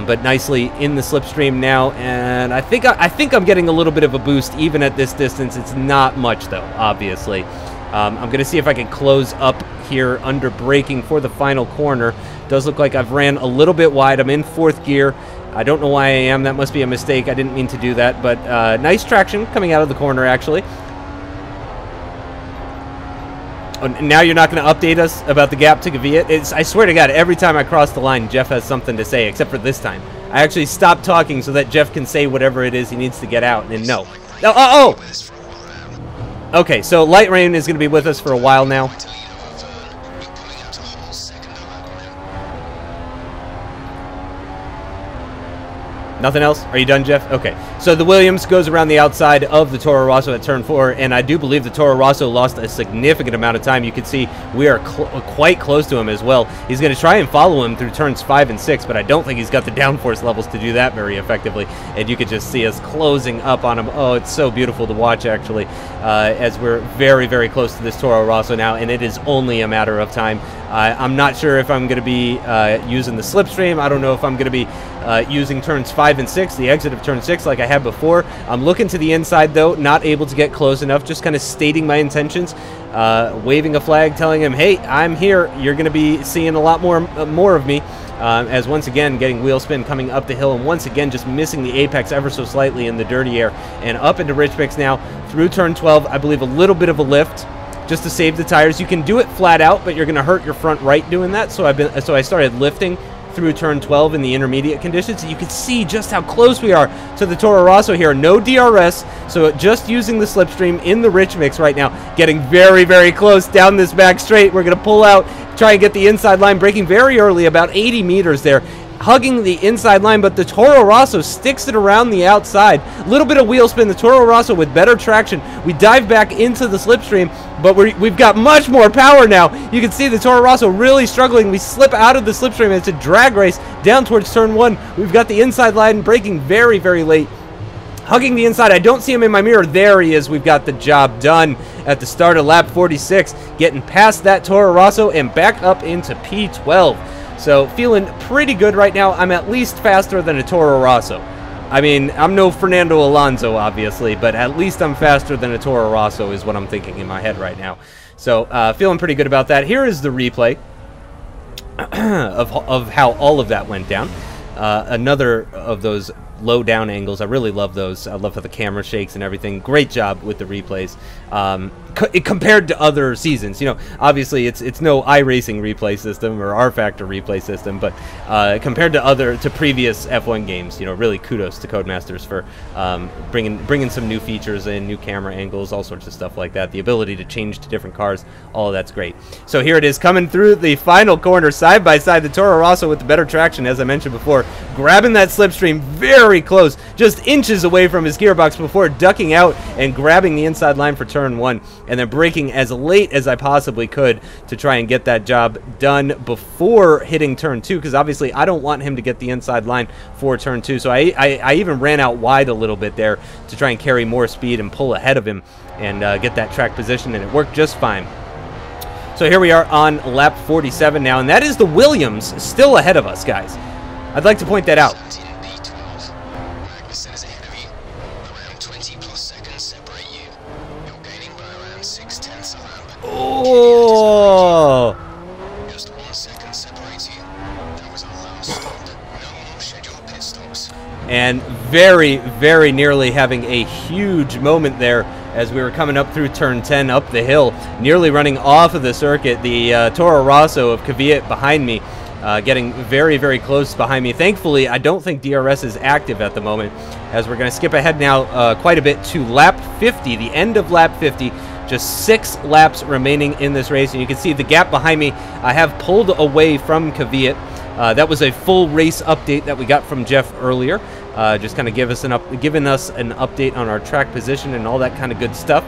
But nicely in the slipstream now, and I think I'm getting a little bit of a boost even at this distance. It's not much, though, obviously. I'm going to see if I can close up here under braking for the final corner. Does look like I've ran a little bit wide. I'm in 4th gear. I don't know why I am. That must be a mistake. I didn't mean to do that, but nice traction coming out of the corner, actually. Oh, now you're not going to update us about the gap to Kvyat? I swear to God, every time I cross the line, Jeff has something to say, except for this time. I actually stopped talking so that Jeff can say whatever it is he needs to get out, and no. Oh! Okay, so Light Rain is going to be with us for a while now. Nothing else? Are you done, Jeff? Okay. So the Williams goes around the outside of the Toro Rosso at turn 4, and I do believe the Toro Rosso lost a significant amount of time. You can see we are quite close to him as well. He's going to try and follow him through turns 5 and 6, but I don't think he's got the downforce levels to do that very effectively. And you can just see us closing up on him. Oh, it's so beautiful to watch, actually, as we're very, very close to this Toro Rosso now, and it is only a matter of time. I'm not sure if I'm going to be using the slipstream. I don't know if I'm going to be using turns 5 and 6, the exit of turn 6 like I had before. I'm looking to the inside though, not able to get close enough, just kind of stating my intentions, waving a flag, telling him, hey, I'm here. You're going to be seeing a lot more of me. As once again getting wheel spin coming up the hill, and once again just missing the apex ever so slightly in the dirty air, and up into rich mix now through turn 12. I believe a little bit of a lift just to save the tires. You can do it flat out, but you're going to hurt your front right doing that. So I started lifting through turn 12 in the intermediate conditions. So you can see just how close we are to the Toro Rosso here. No DRS, so just using the slipstream in the rich mix right now, getting very, very close down this back straight. We're going to pull out, try and get the inside line, braking very early, about 80 meters there, hugging the inside line, but the Toro Rosso sticks it around the outside. A little bit of wheel spin, the Toro Rosso with better traction. We dive back into the slipstream, but we've got much more power now. You can see the Toro Rosso really struggling. We slip out of the slipstream. It's a drag race down towards turn 1. We've got the inside line braking very, very late. Hugging the inside. I don't see him in my mirror. There he is. We've got the job done at the start of lap 46, getting past that Toro Rosso and back up into P12. So feeling pretty good right now. I'm at least faster than a Toro Rosso. I mean, I'm no Fernando Alonso, obviously, but at least I'm faster than a Toro Rosso is what I'm thinking in my head right now. So feeling pretty good about that. Here is the replay of how all of that went down. Another of those low down angles. I really love those. I love how the camera shakes and everything. Great job with the replays. Compared to other seasons, you know, obviously it's no iRacing replay system or R-Factor replay system, but compared to previous F1 games, you know, really kudos to Codemasters for bringing some new features in, new camera angles, all sorts of stuff like that. The ability to change to different cars, all of that's great. So here it is coming through the final corner side by side. The Toro Rosso with the better traction, as I mentioned before, grabbing that slipstream very close, just inches away from his gearbox before ducking out and grabbing the inside line for turn 1. And then braking as late as I possibly could to try and get that job done before hitting turn 2, because obviously I don't want him to get the inside line for turn 2. So I even ran out wide a little bit there to try and carry more speed and pull ahead of him and get that track position, and it worked just fine. So here we are on lap 47 now, and that is the Williams still ahead of us, guys. I'd like to point that out. Oh! Just 1 second separates you. That was our last stop. No more scheduled pit stops. And very, very nearly having a huge moment there as we were coming up through turn 10 up the hill, nearly running off of the circuit. The Toro Rosso of Kvyat behind me, getting very, very close behind me. Thankfully, I don't think DRS is active at the moment, as we're going to skip ahead now quite a bit to lap 50, the end of lap 50. Just 6 laps remaining in this race, and you can see the gap behind me. I have pulled away from Kvyat. That was a full race update that we got from Jeff earlier, just kind of giving us an update on our track position and all that kind of good stuff.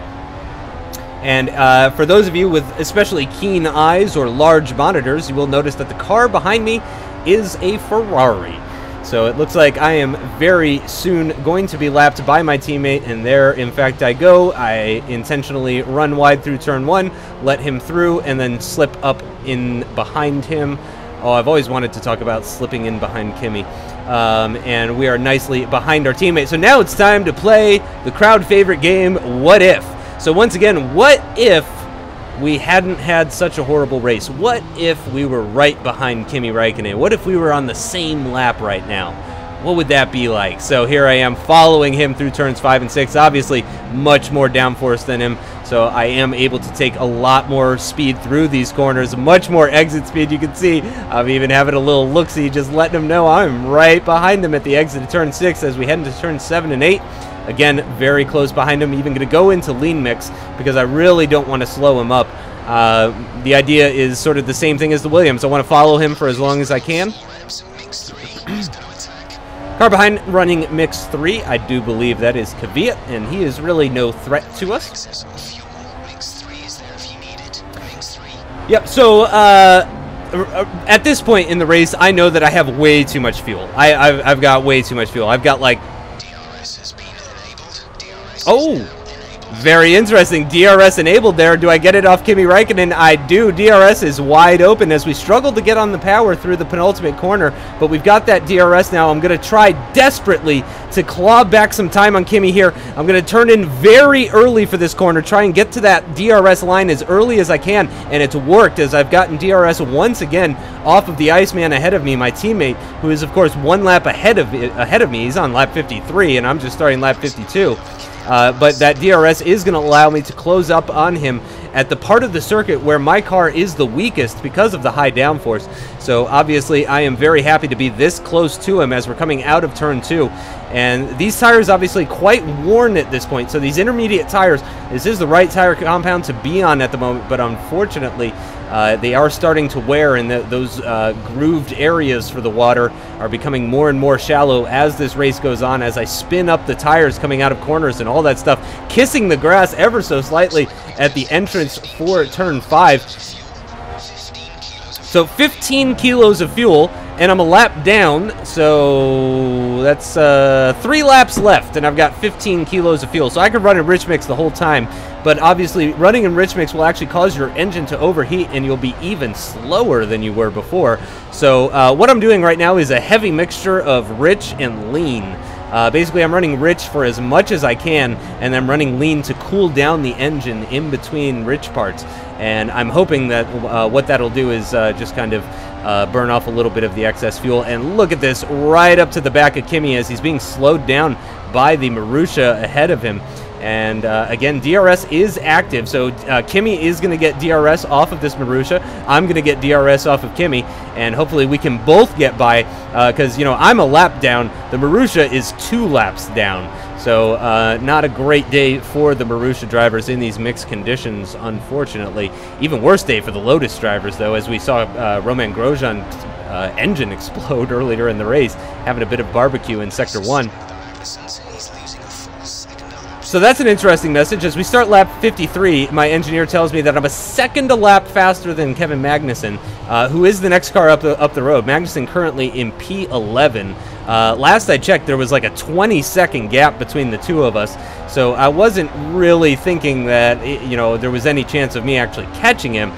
And for those of you with especially keen eyes or large monitors, you will notice that the car behind me is a Ferrari. So it looks like I am very soon going to be lapped by my teammate, and there, in fact, I go. I intentionally run wide through turn 1, let him through, and then slip up in behind him. Oh, I've always wanted to talk about slipping in behind Kimi. And we are nicely behind our teammate. So now it's time to play the crowd favorite game, What If? So once again, what if we hadn't had such a horrible race? What if we were right behind Kimi Räikkönen? What if we were on the same lap right now? What would that be like? So here I am following him through turns 5 and 6. Obviously, much more downforce than him, so I am able to take a lot more speed through these corners, much more exit speed. You can see I'm even having a little look-see, just letting him know I'm right behind him at the exit of turn 6 as we head into turns 7 and 8. Again, very close behind him. Even going to go into lean mix because I really don't want to slow him up. The idea is sort of the same thing as the Williams. I want to follow him for as long as I can. Car behind running mix 3. I do believe that is Kvyat, and he is really no threat to us. Yep, so at this point in the race, I know that I have way too much fuel. I've got way too much fuel. I've got like... Oh! Very interesting. DRS enabled there. Do I get it off Kimi Räikkönen? I do. DRS is wide open as we struggle to get on the power through the penultimate corner, but we've got that DRS now. I'm going to try desperately to claw back some time on Kimi here. I'm going to turn in very early for this corner, try and get to that DRS line as early as I can, and it's worked as I've gotten DRS once again off of the Iceman ahead of me, my teammate, who is, of course, 1 lap ahead of me. He's on lap 53, and I'm just starting lap 52. But that DRS is going to allow me to close up on him at the part of the circuit where my car is the weakest because of the high downforce. So obviously I am very happy to be this close to him as we're coming out of turn 2. And these tires obviously quite worn at this point. So these intermediate tires, this is the right tire compound to be on at the moment, but unfortunately they are starting to wear, and those grooved areas for the water are becoming more and more shallow as this race goes on, as I spin up the tires coming out of corners and all that stuff, kissing the grass ever so slightly at the entrance for turn 5. So 15 kilos of fuel, and I'm a lap down, so that's 3 laps left, and I've got 15 kilos of fuel. So I could run in rich mix the whole time, but obviously running in rich mix will actually cause your engine to overheat, and you'll be even slower than you were before. So what I'm doing right now is a heavy mixture of rich and lean. Basically, I'm running rich for as much as I can, and I'm running lean to cool down the engine in between rich parts. And I'm hoping that what that'll do is just kind of burn off a little bit of the excess fuel. And look at this, right up to the back of Kimi as he's being slowed down by the Marussia ahead of him. And again, DRS is active, so Kimi is going to get DRS off of this Marussia. I'm going to get DRS off of Kimi, and hopefully we can both get by, because, you know, I'm a lap down. The Marussia is 2 laps down. So not a great day for the Marussia drivers in these mixed conditions, unfortunately. Even worse day for the Lotus drivers, though, as we saw Romain Grosjean's engine explode earlier in the race, having a bit of barbecue in Sector 1. So that's an interesting message. As we start lap 53, my engineer tells me that I'm a second a lap faster than Kevin Magnussen, who is the next car up the road. Magnussen currently in P11. Last I checked, there was like a 20-second gap between the two of us, so I wasn't really thinking that, you know, there was any chance of me actually catching him.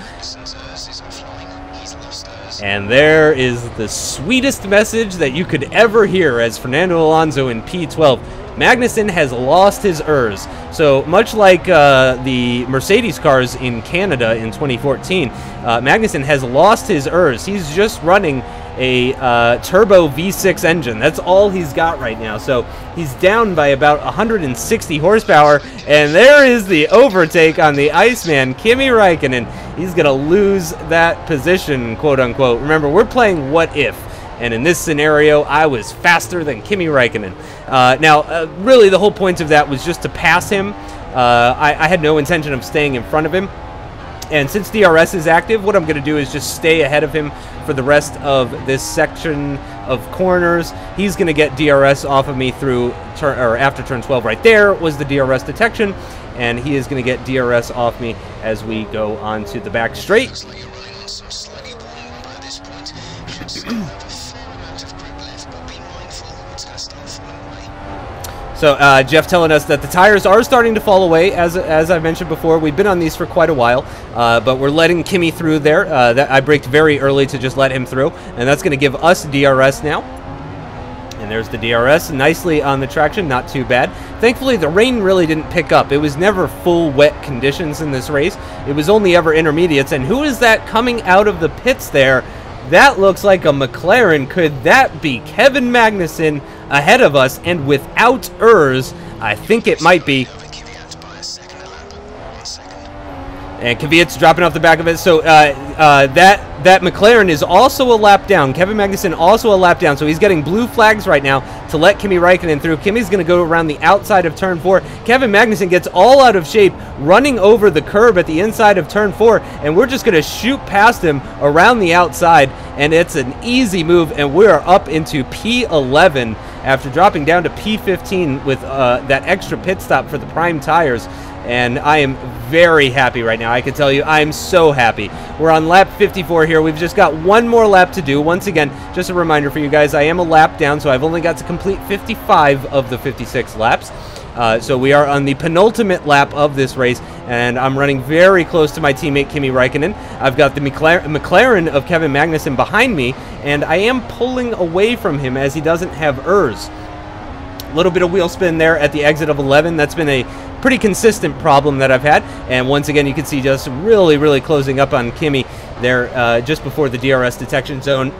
And there is the sweetest message that you could ever hear as Fernando Alonso in P12. Magnussen has lost his ERS. So much like the Mercedes cars in Canada in 2014, Magnussen has lost his ERS. He's just running a turbo V6 engine. That's all he's got right now. So he's down by about 160 horsepower, and there is the overtake on the Iceman, Kimi Räikkönen. He's going to lose that position, quote unquote. Remember, we're playing what if. And in this scenario, I was faster than Kimi Räikkönen. Now, really, the whole point of that was just to pass him. I had no intention of staying in front of him. And since DRS is active, what I'm going to do is just stay ahead of him for the rest of this section of corners. He's going to get DRS off of me through after turn 12. Right there was the DRS detection, and he is going to get DRS off me as we go onto the back straight. So Jeff telling us that the tires are starting to fall away, as I mentioned before. We've been on these for quite a while, but we're letting Kimi through there. I braked very early to just let him through, and that's going to give us DRS now. And there's the DRS, nicely on the traction, not too bad. Thankfully, the rain really didn't pick up. It was never full wet conditions in this race. It was only ever intermediates. And who is that coming out of the pits there? That looks like a McLaren. Could that be Kevin Magnussen ahead of us and without ERS? I think it might be. And Kvyat's dropping off the back of it. So that McLaren is also a lap down. Kevin Magnussen also a lap down. So he's getting blue flags right now to let Kimi Räikkönen through. Kimi's going to go around the outside of turn 4. Kevin Magnussen gets all out of shape, running over the curb at the inside of turn 4. And we're just going to shoot past him around the outside. And it's an easy move. And we're up into P11 after dropping down to P15 with that extra pit stop for the prime tires. And I am very happy right now. I can tell you, I am so happy. We're on lap 54 here. We've just got one more lap to do. Once again, just a reminder for you guys, I am a lap down, so I've only got to complete 55 of the 56 laps. So we are on the penultimate lap of this race, and I'm running very close to my teammate Kimi Räikkönen. I've got the McLaren of Kevin Magnussen behind me, and I am pulling away from him as he doesn't have ERS. A little bit of wheel spin there at the exit of 11. That's been a pretty consistent problem that I've had. And once again, you can see just really closing up on Kimi there just before the DRS detection zone,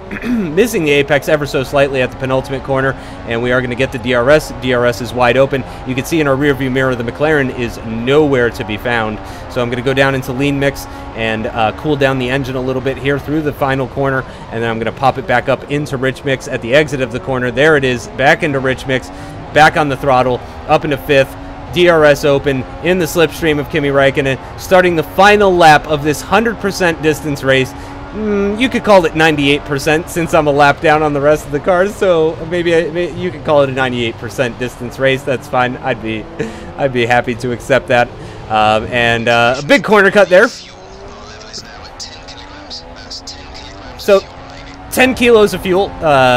missing the apex ever so slightly at the penultimate corner, and we are going to get the DRS. DRS is wide open. You can see in our rear view mirror the McLaren is nowhere to be found. So I'm going to go down into lean mix and cool down the engine a little bit here through the final corner, and then I'm going to pop it back up into rich mix at the exit of the corner. There it is, back into rich mix, back on the throttle, up into 5th. DRS open in the slipstream of Kimi Räikkönen, starting the final lap of this 100% distance race. You could call it 98% since I'm a lap down on the rest of the cars, so maybe you could call it a 98% distance race. That's fine. I'd be happy to accept that. And a big corner cut there. So 10 kilos of fuel,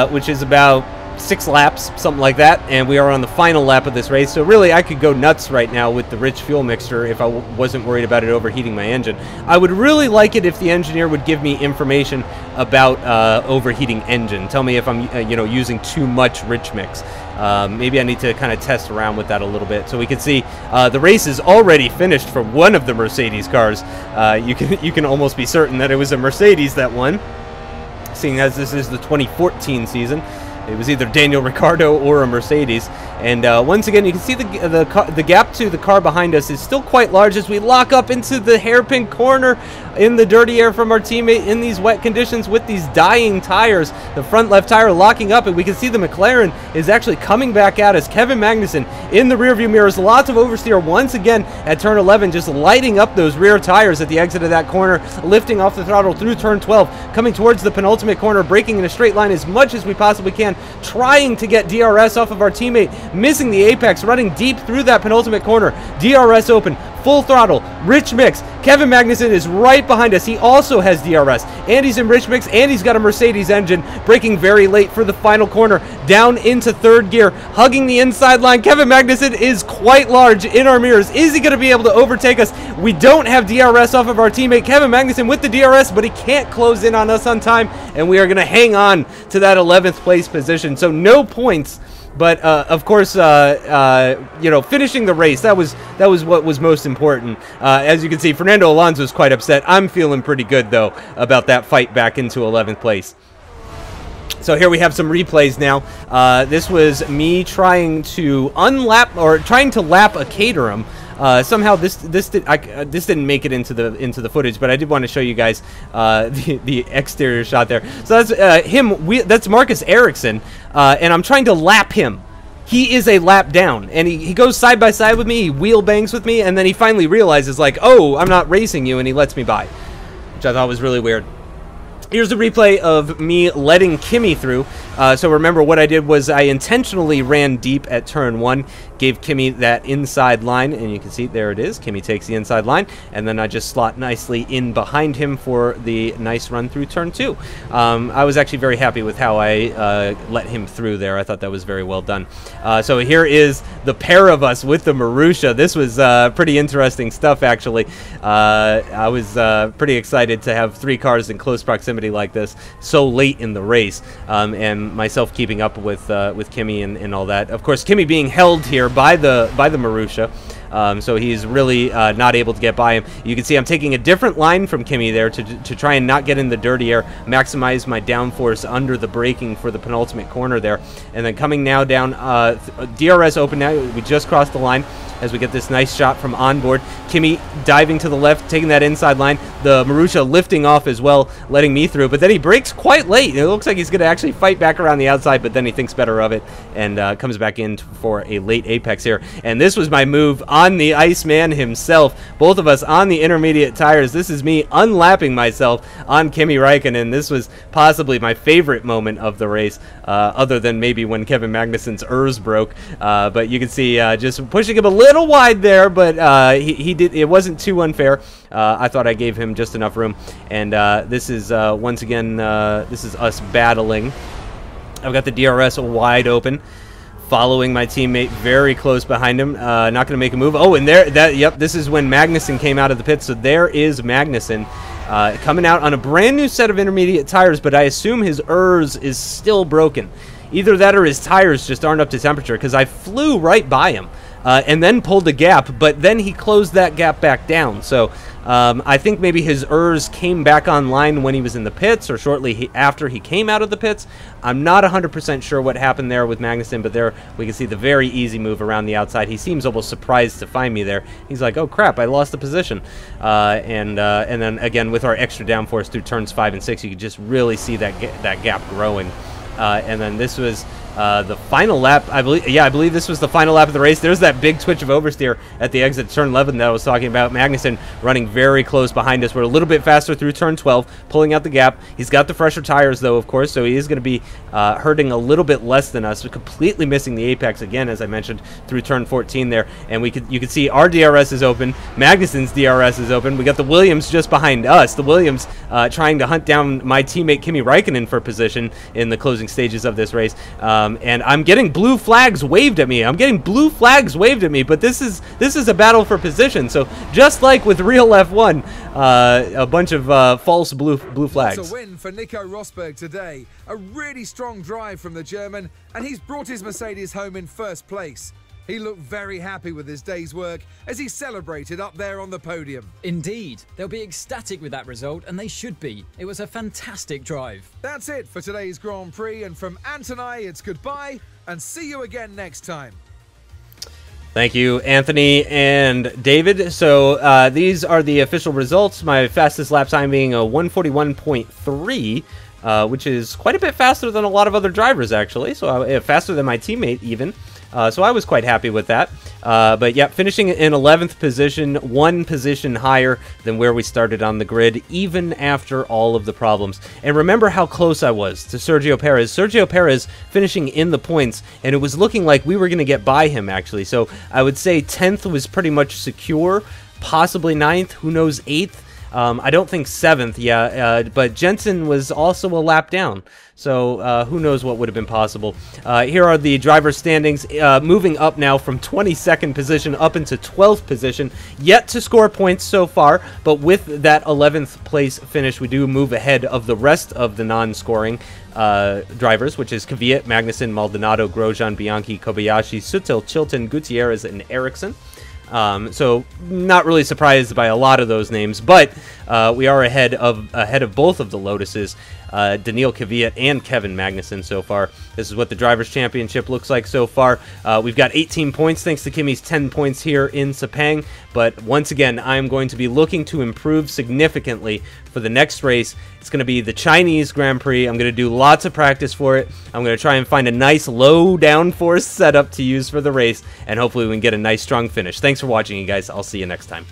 which is about 6 laps, something like that, and we are on the final lap of this race. So really, I could go nuts right now with the rich fuel mixture if I wasn't worried about it overheating my engine. I would really like it if the engineer would give me information about overheating engine. Tell me if I'm using too much rich mix. Maybe I need to kind of test around with that a little bit. So we can see the race is already finished for one of the Mercedes cars. You can almost be certain that it was a Mercedes that won, seeing as this is the 2014 season. It was either Daniel Ricciardo or a Mercedes. And once again, you can see the gap to the car behind us is still quite large as we lock up into the hairpin corner in the dirty air from our teammate in these wet conditions with these dying tires. The front left tire locking up, and we can see the McLaren is actually coming back at us. Kevin Magnussen in the rearview mirrors. Lots of oversteer once again at turn 11, just lighting up those rear tires at the exit of that corner, lifting off the throttle through turn 12, coming towards the penultimate corner, braking in a straight line as much as we possibly can, trying to get DRS off of our teammate, missing the apex, running deep through that penultimate corner. DRS open, full throttle, rich mix. Kevin Magnussen is right behind us. He also has DRS, and he's in rich mix, and he's got a Mercedes engine, braking very late for the final corner, down into 3rd gear, hugging the inside line. Kevin Magnussen is quite large in our mirrors. Is he going to be able to overtake us? We don't have DRS off of our teammate Kevin Magnussen with the DRS, but he can't close in on us on time, and we are going to hang on to that 11th place position. So no points. But of course, finishing the race, that was what was most important. As you can see, Fernando Alonso is quite upset. I'm feeling pretty good though about that fight back into 11th place. So here we have some replays now. This was me trying to lap a Caterham. Somehow this didn't make it into the footage, but I did want to show you guys the exterior shot there. So that's him. That's Marcus Ericsson, and I'm trying to lap him. He is a lap down, and he goes side by side with me. He wheel bangs with me, and then he finally realizes like, oh, I'm not racing you, and he lets me by, which I thought was really weird. Here's a replay of me letting Kimi through. So remember what I did was I intentionally ran deep at turn 1, gave Kimi that inside line, and you can see there it is. Kimi takes the inside line, and then I just slot nicely in behind him for the nice run through turn 2. I was actually very happy with how I let him through there. I thought that was very well done. So here is the pair of us with the Marussia. This was pretty interesting stuff, actually. I was pretty excited to have 3 cars in close proximity like this so late in the race, and myself keeping up with Kimi and all that. Of course, Kimi being held here by the Marussia, so he's really not able to get by him. You can see I'm taking a different line from Kimi there to try and not get in the dirty air, maximize my downforce under the braking for the penultimate corner there, and then coming now down, DRS open now. We just crossed the line as we get this nice shot from onboard. Kimi diving to the left, taking that inside line. The Marussia lifting off as well, letting me through. But then he brakes quite late. It looks like he's going to actually fight back around the outside, but then he thinks better of it and comes back in for a late apex here. And this was my move on the Iceman himself. Both of us on the intermediate tires. This is me unlapping myself on Kimi Räikkönen. This was possibly my favorite moment of the race, other than maybe when Kevin Magnussen's ERS broke. But you can see just pushing him a little wide there, but he did. It wasn't too unfair. I thought I gave him just enough room, and this is once again this is us battling. I've got the DRS wide open, following my teammate very close behind him. Not going to make a move. Oh, and yep, this is when Magnussen came out of the pit. So there is Magnussen coming out on a brand new set of intermediate tires, but I assume his ERS is still broken. Either that or his tires just aren't up to temperature, because I flew right by him and then pulled a gap, but then he closed that gap back down. So I think maybe his ERS came back online when he was in the pits or shortly after he came out of the pits. I'm not 100% sure what happened there with Magnussen, but there we can see the very easy move around the outside. He seems almost surprised to find me there. He's like, oh crap, I lost the position. And then again, with our extra downforce through turns 5 and 6, you could just really see that gap growing. And then this was the final lap, I believe. Yeah, I believe this was the final lap of the race. There's that big twitch of oversteer at the exit turn 11 that I was talking about. Magnussen running very close behind us. We're a little bit faster through turn 12, pulling out the gap. He's got the fresher tires, though, of course, so he is going to be hurting a little bit less than us. We're completely missing the apex again, as I mentioned, through turn 14 there. And you could see our DRS is open. Magnussen's DRS is open. We got the Williams just behind us. The Williams trying to hunt down my teammate Kimi Räikkönen for position in the closing stages of this race. And I'm getting blue flags waved at me. But this is a battle for position. So just like with real F1, a bunch of false blue flags. It's a win for Nico Rosberg today. A really strong drive from the German, and he's brought his Mercedes home in first place. He looked very happy with his day's work as he celebrated up there on the podium. Indeed, they'll be ecstatic with that result, and they should be. It was a fantastic drive. That's it for today's Grand Prix, and from Ant and I, it's goodbye, and see you again next time. Thank you, Anthony and David. So these are the official results. My fastest lap time being a 141.3, which is quite a bit faster than a lot of other drivers, actually. So faster than my teammate, even. So I was quite happy with that. But yeah, finishing in 11th position, 1 position higher than where we started on the grid, even after all of the problems. And remember how close I was to Sergio Perez. Sergio Perez finishing in the points, and it was looking like we were going to get by him, actually. So I would say 10th was pretty much secure, possibly 9th, who knows, 8th. I don't think 7th, yeah, but Jensen was also a lap down. So who knows what would have been possible. Here are the driver standings, moving up now from 22nd position up into 12th position. Yet to score points so far, but with that 11th place finish, we do move ahead of the rest of the non-scoring drivers, which is Kvyat, Magnussen, Maldonado, Grosjean, Bianchi, Kobayashi, Sutil, Chilton, Gutierrez, and Ericsson. So not really surprised by a lot of those names, but we are ahead of both of the Lotuses, Daniil Kvyat and Kevin Magnussen so far. This is what the Drivers' Championship looks like so far. We've got 18 points thanks to Kimi's 10 points here in Sepang, but once again, I'm going to be looking to improve significantly for the next race. It's going to be the Chinese Grand Prix. I'm going to do lots of practice for it. I'm going to try and find a nice low downforce setup to use for the race, and hopefully we can get a nice strong finish. Thanks for watching, you guys. I'll see you next time.